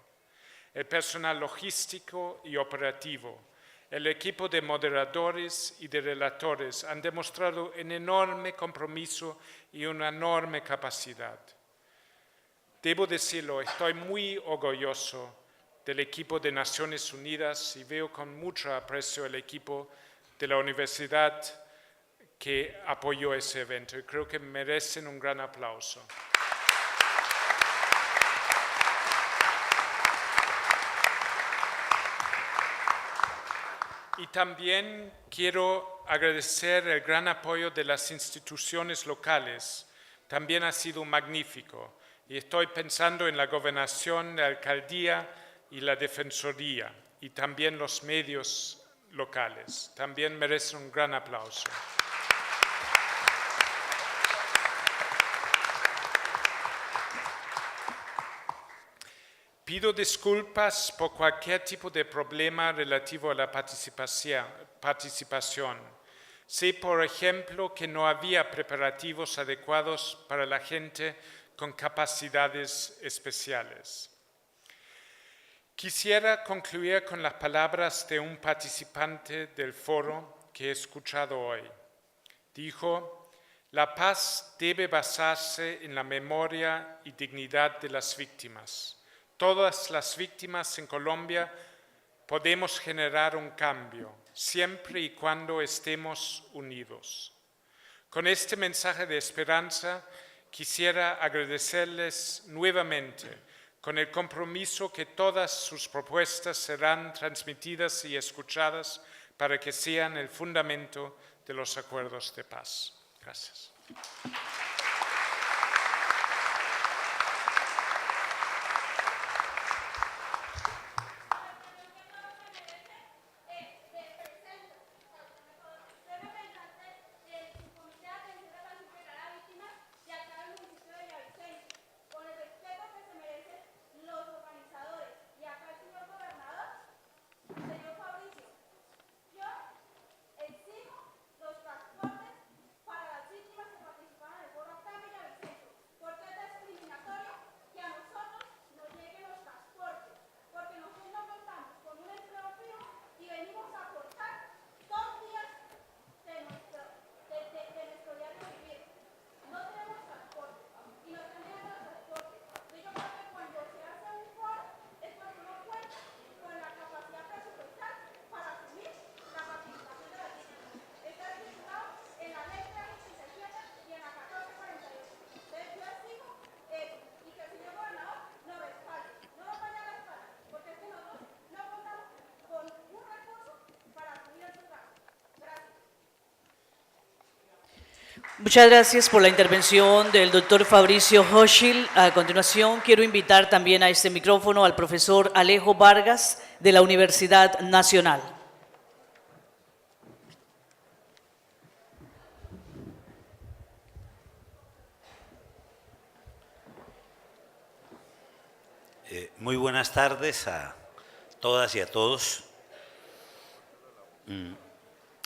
El personal logístico y operativo, el equipo de moderadores y de relatores han demostrado un enorme compromiso y una enorme capacidad. Debo decirlo, estoy muy orgulloso del equipo de Naciones Unidas y veo con mucho aprecio el equipo de la Universidad que apoyó ese evento y creo que merecen un gran aplauso. Y también quiero agradecer el gran apoyo de las instituciones locales. También ha sido magnífico. Y estoy pensando en la gobernación, la alcaldía y la defensoría. Y también los medios locales. También merecen un gran aplauso. Pido disculpas por cualquier tipo de problema relativo a la participación. Sé, por ejemplo, que no había preparativos adecuados para la gente con capacidades especiales. Quisiera concluir con las palabras de un participante del foro que he escuchado hoy. Dijo: la paz debe basarse en la memoria y dignidad de las víctimas. Todas las víctimas en Colombia podemos generar un cambio, siempre y cuando estemos unidos. Con este mensaje de esperanza, quisiera agradecerles nuevamente con el compromiso que todas sus propuestas serán transmitidas y escuchadas para que sean el fundamento de los acuerdos de paz. Gracias. Muchas gracias por la intervención del doctor Fabricio Hochschild. A continuación, quiero invitar también a este micrófono al profesor Alejo Vargas de la Universidad Nacional. Muy buenas tardes a todas y a todos.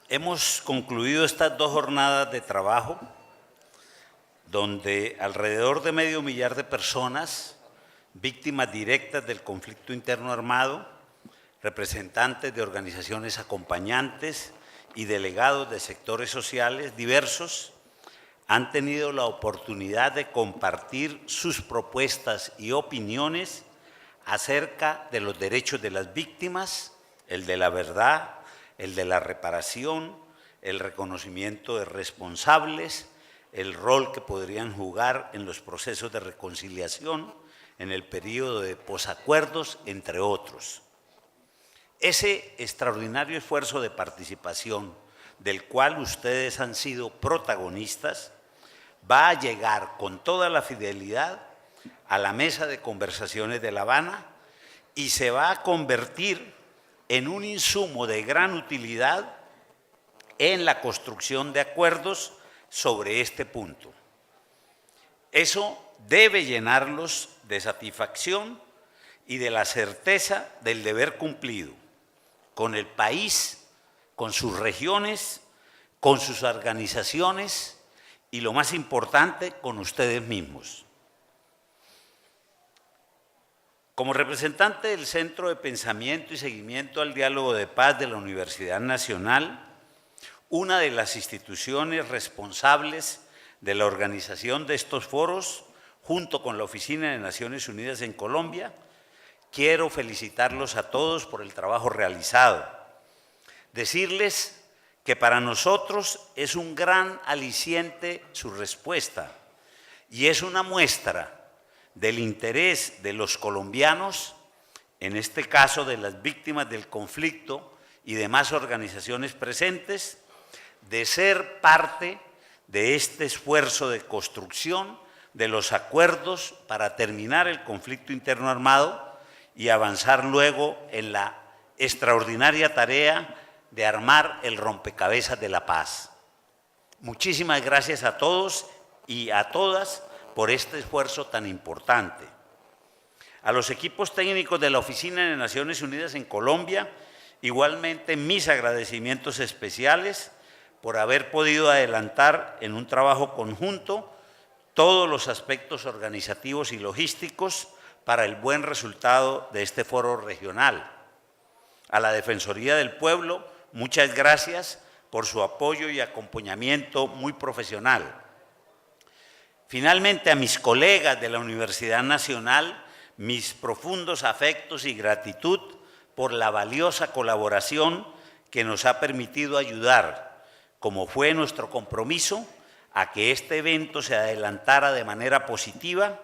Hemos concluido estas 2 jornadas de trabajo donde alrededor de medio millar de personas, víctimas directas del conflicto interno armado, representantes de organizaciones acompañantes y delegados de sectores sociales diversos, han tenido la oportunidad de compartir sus propuestas y opiniones acerca de los derechos de las víctimas, el de la verdad, el de la reparación, el reconocimiento de responsables, el rol que podrían jugar en los procesos de reconciliación, en el periodo de posacuerdos, entre otros. Ese extraordinario esfuerzo de participación del cual ustedes han sido protagonistas va a llegar con toda la fidelidad a la mesa de conversaciones de La Habana y se va a convertir en un insumo de gran utilidad en la construcción de acuerdos sobre este punto. Eso debe llenarlos de satisfacción y de la certeza del deber cumplido con el país, con sus regiones, con sus organizaciones y, lo más importante, con ustedes mismos. Como representante del Centro de Pensamiento y Seguimiento al Diálogo de Paz de la Universidad Nacional, una de las instituciones responsables de la organización de estos foros, junto con la Oficina de Naciones Unidas en Colombia, quiero felicitarlos a todos por el trabajo realizado. Decirles que para nosotros es un gran aliciente su respuesta y es una muestra del interés de los colombianos, en este caso de las víctimas del conflicto y demás organizaciones presentes, de ser parte de este esfuerzo de construcción de los acuerdos para terminar el conflicto interno armado y avanzar luego en la extraordinaria tarea de armar el rompecabezas de la paz. Muchísimas gracias a todos y a todas por este esfuerzo tan importante. A los equipos técnicos de la Oficina de Naciones Unidas en Colombia, igualmente mis agradecimientos especiales por haber podido adelantar en un trabajo conjunto todos los aspectos organizativos y logísticos para el buen resultado de este foro regional. A la Defensoría del Pueblo, muchas gracias por su apoyo y acompañamiento muy profesional. Finalmente, a mis colegas de la Universidad Nacional, mis profundos afectos y gratitud por la valiosa colaboración que nos ha permitido ayudar, como fue nuestro compromiso, a que este evento se adelantara de manera positiva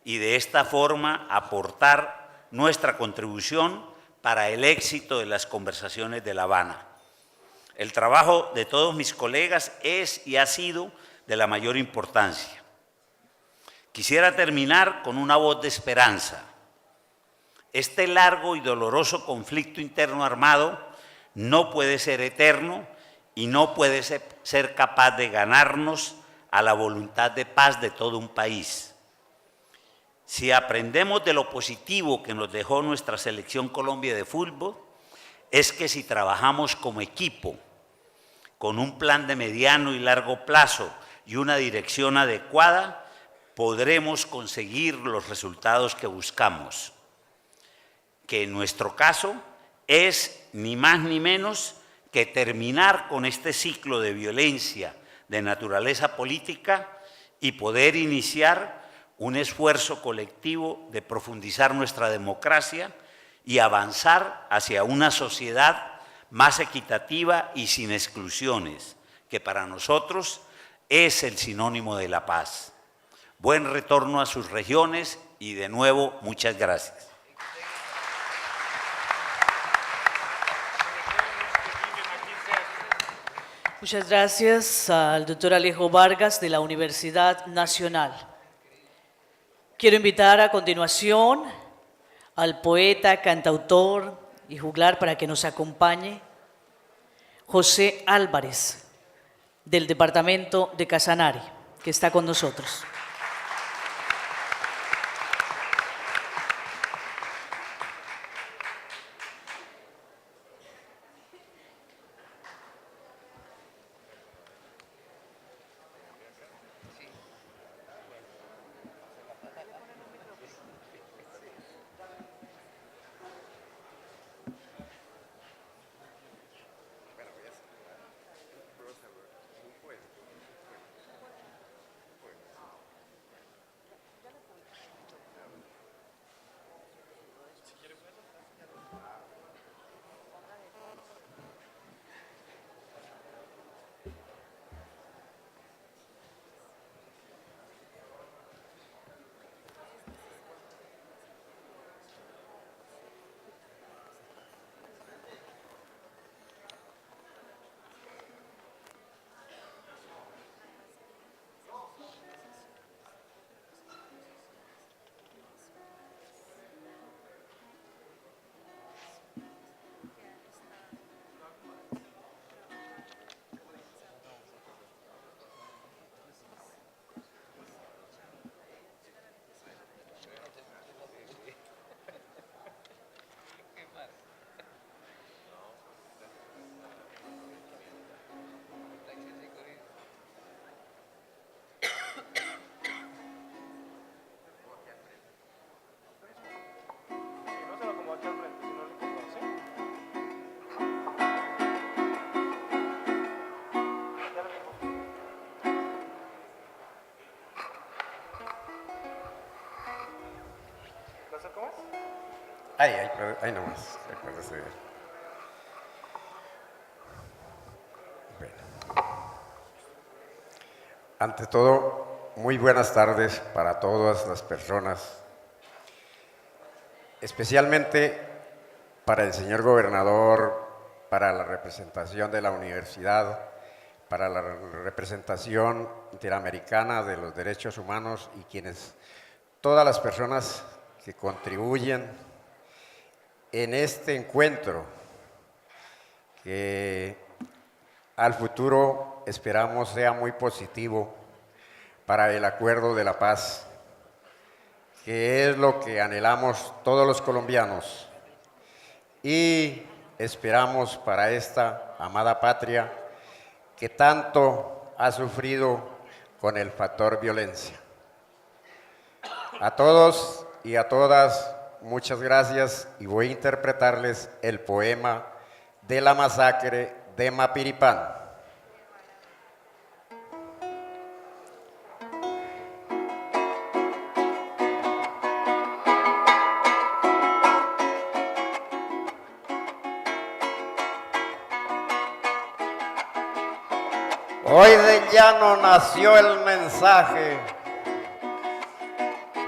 y de esta forma aportar nuestra contribución para el éxito de las conversaciones de La Habana. El trabajo de todos mis colegas es y ha sido de la mayor importancia. Quisiera terminar con una voz de esperanza. Este largo y doloroso conflicto interno armado no puede ser eterno y no puede ser capaz de ganarnos a la voluntad de paz de todo un país. Si aprendemos de lo positivo que nos dejó nuestra selección Colombia de fútbol, es que si trabajamos como equipo, con un plan de mediano y largo plazo y una dirección adecuada, podremos conseguir los resultados que buscamos, que en nuestro caso es ni más ni menos que terminar con este ciclo de violencia de naturaleza política y poder iniciar un esfuerzo colectivo de profundizar nuestra democracia y avanzar hacia una sociedad más equitativa y sin exclusiones, que para nosotros es el sinónimo de la paz. Buen retorno a sus regiones y de nuevo muchas gracias. Muchas gracias al doctor Alejo Vargas de la Universidad Nacional. Quiero invitar a continuación al poeta, cantautor y juglar para que nos acompañe José Álvarez, del departamento de Casanare, que está con nosotros. Ahí nomás. Ante todo, muy buenas tardes para todas las personas, especialmente para el señor gobernador, para la representación de la universidad, para la representación interamericana de los derechos humanos y todas las personas que contribuyen en este encuentro que al futuro esperamos sea muy positivo para el acuerdo de la paz, que es lo que anhelamos todos los colombianos y esperamos para esta amada patria que tanto ha sufrido con el factor violencia. A todos y a todas, muchas gracias y voy a interpretarles el poema de la masacre de Mapiripán. Hoy del llano nació el mensaje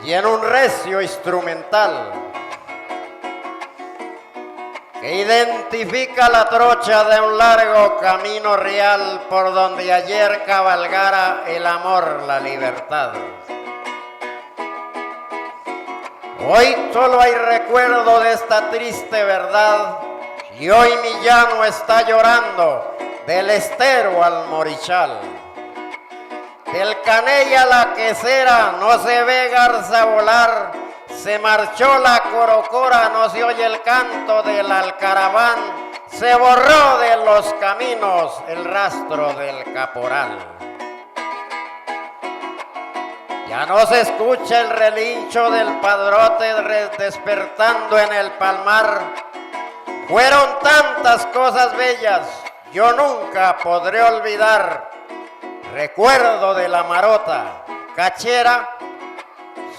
y en un recio instrumental que identifica la trocha de un largo camino real por donde ayer cabalgara el amor, la libertad. Hoy solo hay recuerdo de esta triste verdad y hoy mi llano está llorando del estero al morichal. Del caney a la quesera no se ve garza volar, se marchó la corocora, no se oye el canto del alcaraván, se borró de los caminos el rastro del caporal. Ya no se escucha el relincho del padrote despertando en el palmar. Fueron tantas cosas bellas, yo nunca podré olvidar. Recuerdo de la marota, cachera,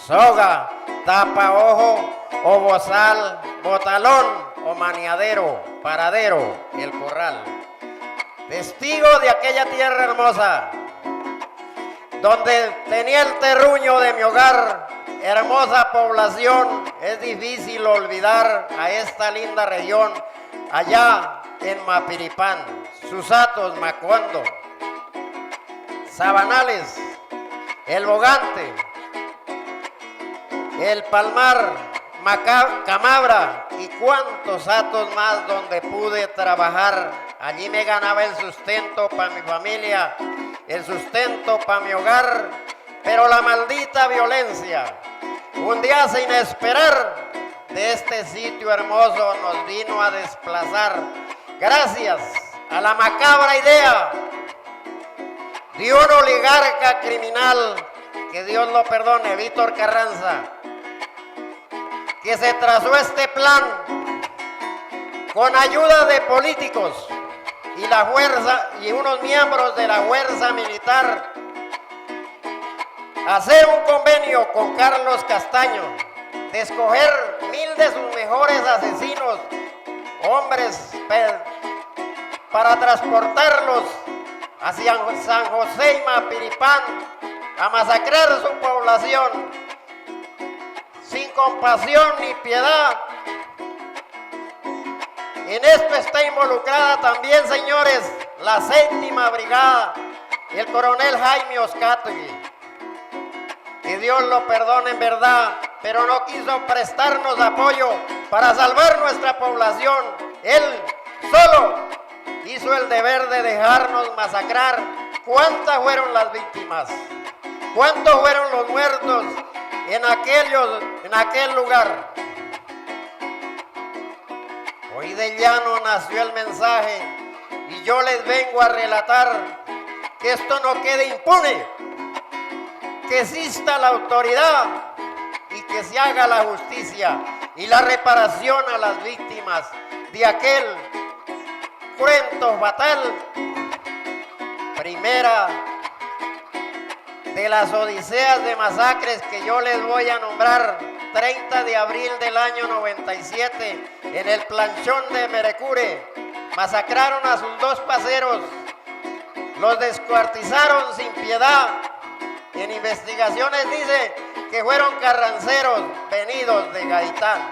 soga, tapaojo o bozal, botalón o maniadero, paradero, el corral. Testigo de aquella tierra hermosa, donde tenía el terruño de mi hogar, hermosa población, es difícil olvidar a esta linda región, allá en Mapiripán, Susatos, Macondo, Sabanales, El Bogante, El Palmar, Camabra y cuantos atos más donde pude trabajar. Allí me ganaba el sustento para mi familia, el sustento para mi hogar, pero la maldita violencia, un día sin esperar, de este sitio hermoso nos vino a desplazar. Gracias a la macabra idea de un oligarca criminal, que Dios lo perdone, Víctor Carranza, que se trazó este plan con ayuda de políticos y la fuerza y unos miembros de la fuerza militar, hacer un convenio con Carlos Castaño de escoger 1000 de sus mejores asesinos, hombres, para transportarlos hacia San José y Mapiripán a masacrar su población sin compasión ni piedad. En esto está involucrada también, señores, la 7ª Brigada, el coronel Jaime Oscategui. Que Dios lo perdone en verdad, pero no quiso prestarnos apoyo para salvar nuestra población. Él solo hizo el deber de dejarnos masacrar. ¿Cuántas fueron las víctimas? ¿Cuántos fueron los muertos en aquel lugar? Hoy del llano nació el mensaje y yo les vengo a relatar que esto no quede impune, que exista la autoridad y que se haga la justicia y la reparación a las víctimas de aquel cruento fatal. Primera de las odiseas de masacres que yo les voy a nombrar, 30 de abril del año 97, en el planchón de Merecure, masacraron a sus 2 parceros, los descuartizaron sin piedad. En investigaciones dice que fueron carranceros venidos de Gaitán.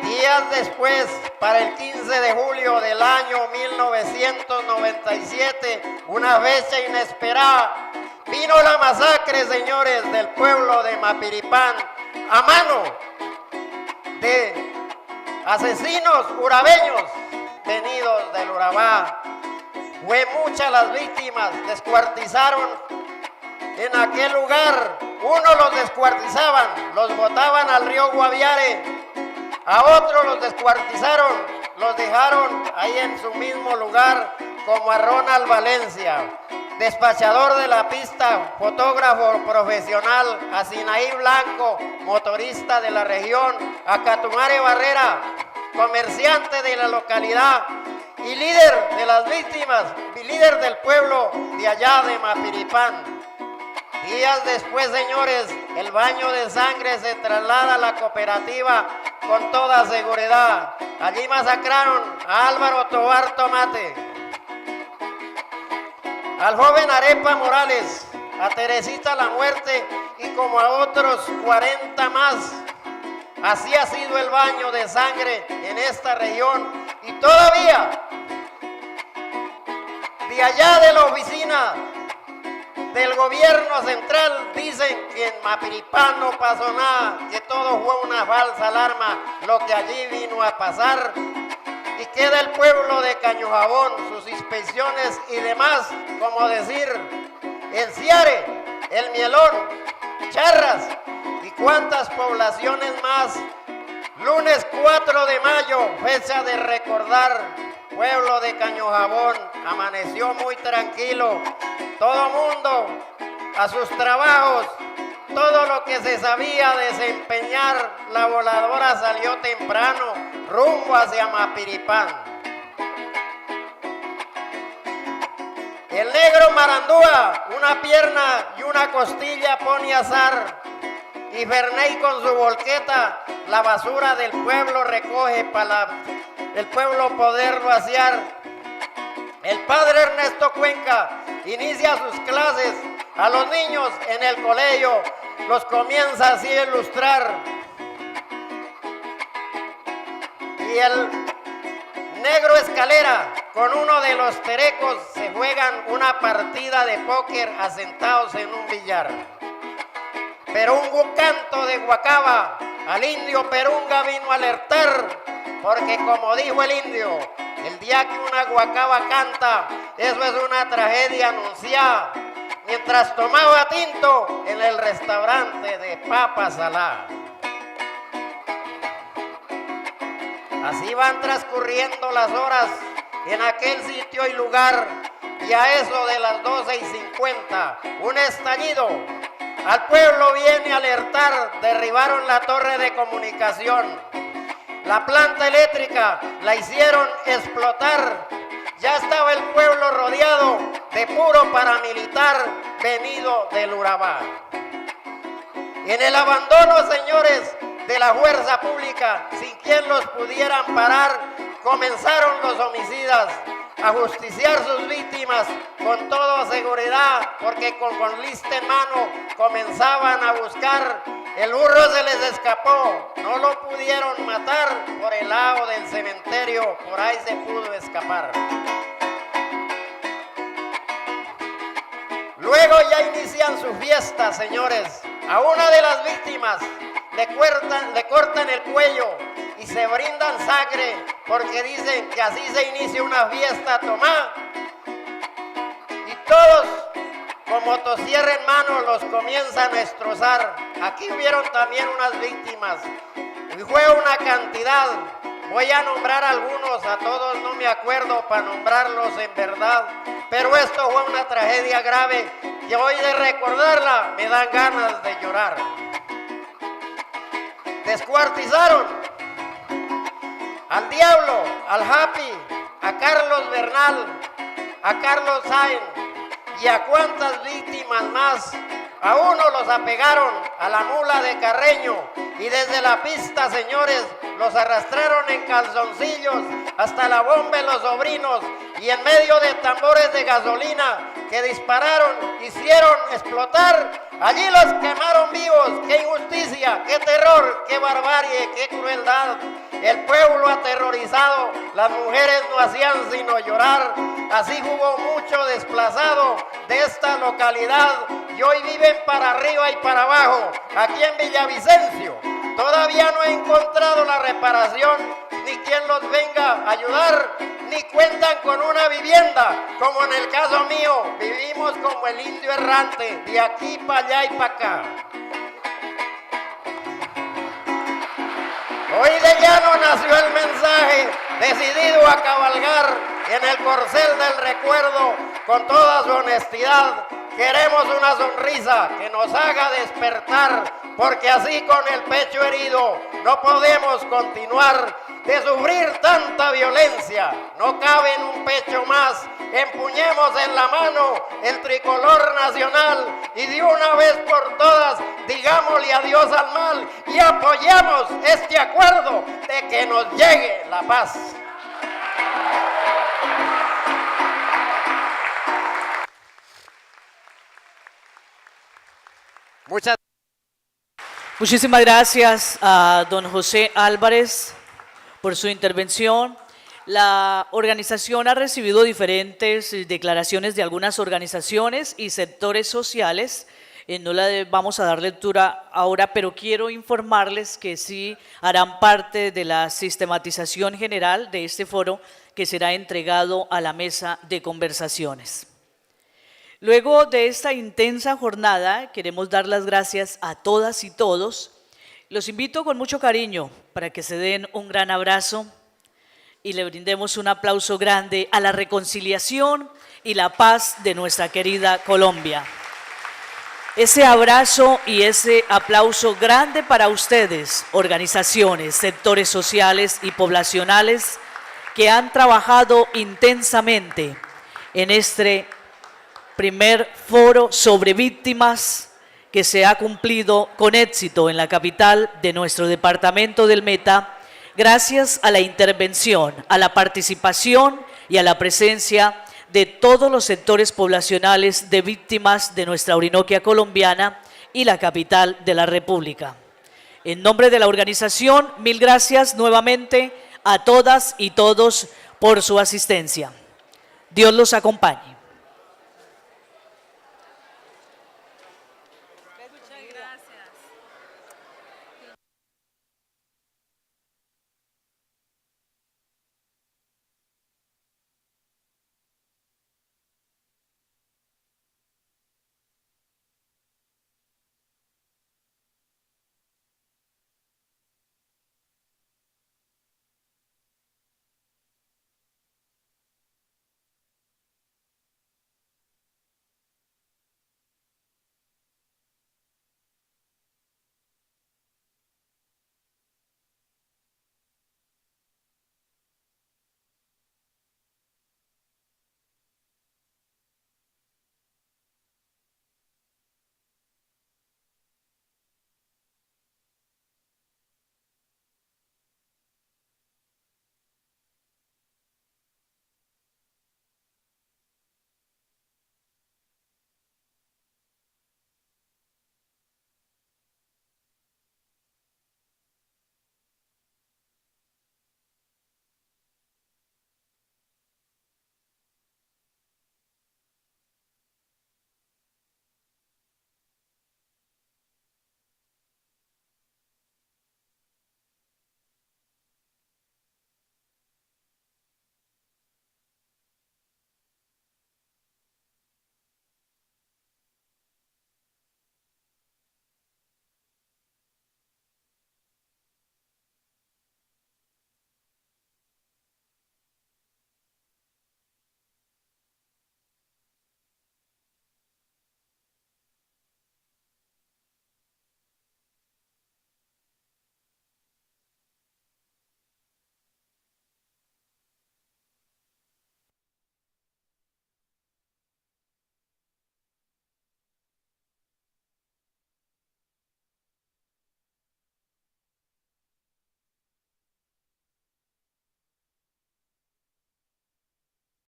Días después, para el 15 de julio del año 1997, una fecha inesperada, vino la masacre, señores, del pueblo de Mapiripán, a mano de asesinos urabeños venidos del Urabá. Fue muchas las víctimas, descuartizaron en aquel lugar. Unos los descuartizaban, los botaban al río Guaviare. A otros los descuartizaron, los dejaron ahí en su mismo lugar, como a Ronald Valencia, despachador de la pista, fotógrafo profesional, a Sinaí Blanco, motorista de la región, a Catumare Barrera, comerciante de la localidad y líder de las víctimas, y líder del pueblo de allá de Mapiripán. Días después, señores, el baño de sangre se traslada a la cooperativa con toda seguridad. Allí masacraron a Álvaro Tobar Tomate, al joven Arepa Morales, a Teresita La Muerte y como a otros 40 más. Así ha sido el baño de sangre en esta región y todavía de allá de la oficina del gobierno central dicen que en Mapiripán no pasó nada, que todo fue una falsa alarma lo que allí vino a pasar, y que del pueblo de Cañojabón sus inspecciones y demás, como decir el Ciare, el Mielón, Charras y cuántas poblaciones más. Lunes 4 de mayo, fecha de recordar, pueblo de Cañojabón amaneció muy tranquilo, todo mundo a sus trabajos, todo lo que se sabía desempeñar, la voladora salió temprano, rumbo hacia Mapiripán. El negro Marandúa, una pierna y una costilla pone a asar, y Ferney con su volqueta, la basura del pueblo recoge para el pueblo poder vaciar. El padre Ernesto Cuenca inicia sus clases a los niños en el colegio, los comienza así a ilustrar. Y el negro Escalera con uno de los terecos se juegan una partida de póker asentados en un billar. Pero un canto de guacaba al indio Perunga vino a alertar, porque como dijo el indio, el día que una guacaba canta, eso es una tragedia anunciada, mientras tomaba tinto en el restaurante de Papa Salá. Así van transcurriendo las horas en aquel sitio y lugar, y a eso de las 12:50, un estallido al pueblo viene a alertar, derribaron la torre de comunicación. La planta eléctrica la hicieron explotar. Ya estaba el pueblo rodeado de puro paramilitar venido del Urabá. En el abandono, señores, de la fuerza pública, sin quien los pudieran parar, comenzaron los homicidas a justiciar sus víctimas con toda seguridad, porque con lista en mano comenzaban a buscar. El burro se les escapó, no lo pudieron matar por el lado del cementerio, por ahí se pudo escapar. Luego ya inician su fiesta, señores. A una de las víctimas le cortan el cuello y se brindan sangre, porque dicen que así se inicia una fiesta tomá. Y todos, con motosierra en mano, los comienzan a destrozar. Aquí hubieron también unas víctimas, y fue una cantidad. Voy a nombrar algunos, a todos no me acuerdo para nombrarlos en verdad, pero esto fue una tragedia grave que hoy de recordarla me dan ganas de llorar. Descuartizaron al Diablo, al Happy, a Carlos Bernal, a Carlos Sainz y a cuantas víctimas más. A uno los apegaron a la mula de Carreño Y desde la pista, señores, los arrastraron en calzoncillos hasta la bomba los sobrinos, y en medio de tambores de gasolina que dispararon, hicieron explotar, allí los quemaron vivos. ¡Qué injusticia, qué terror, qué barbarie, qué crueldad! El pueblo aterrorizado, las mujeres no hacían sino llorar. Así hubo mucho desplazado de esta localidad y hoy viven para arriba y para abajo, aquí en Villavicencio. Todavía no he encontrado la reparación, ni quien los venga a ayudar, ni cuentan con una vivienda, como en el caso mío. Vivimos como el indio errante, de aquí para allá y para acá. Hoy de llano nació el mensaje, decidido a cabalgar en el corcel del recuerdo con toda su honestidad. Queremos una sonrisa que nos haga despertar, porque así con el pecho herido no podemos continuar. De sufrir tanta violencia no cabe en un pecho más. Empuñemos en la mano el tricolor nacional y de una vez por todas digámosle adiós al mal y apoyemos este acuerdo de que nos llegue la paz. Muchísimas gracias a don José Álvarez por su intervención. La organización ha recibido diferentes declaraciones de algunas organizaciones y sectores sociales. No la vamos a dar lectura ahora, pero quiero informarles que sí harán parte de la sistematización general de este foro que será entregado a la mesa de conversaciones. Luego de esta intensa jornada, queremos dar las gracias a todas y todos. Los invito con mucho cariño para que se den un gran abrazo y le brindemos un aplauso grande a la reconciliación y la paz de nuestra querida Colombia. Ese abrazo y ese aplauso grande para ustedes, organizaciones, sectores sociales y poblacionales que han trabajado intensamente en este primer foro sobre víctimas que se ha cumplido con éxito en la capital de nuestro departamento del Meta, gracias a la intervención, a la participación y a la presencia de todos los sectores poblacionales de víctimas de nuestra Orinoquia colombiana y la capital de la República. En nombre de la organización, mil gracias nuevamente a todas y todos por su asistencia. Dios los acompañe.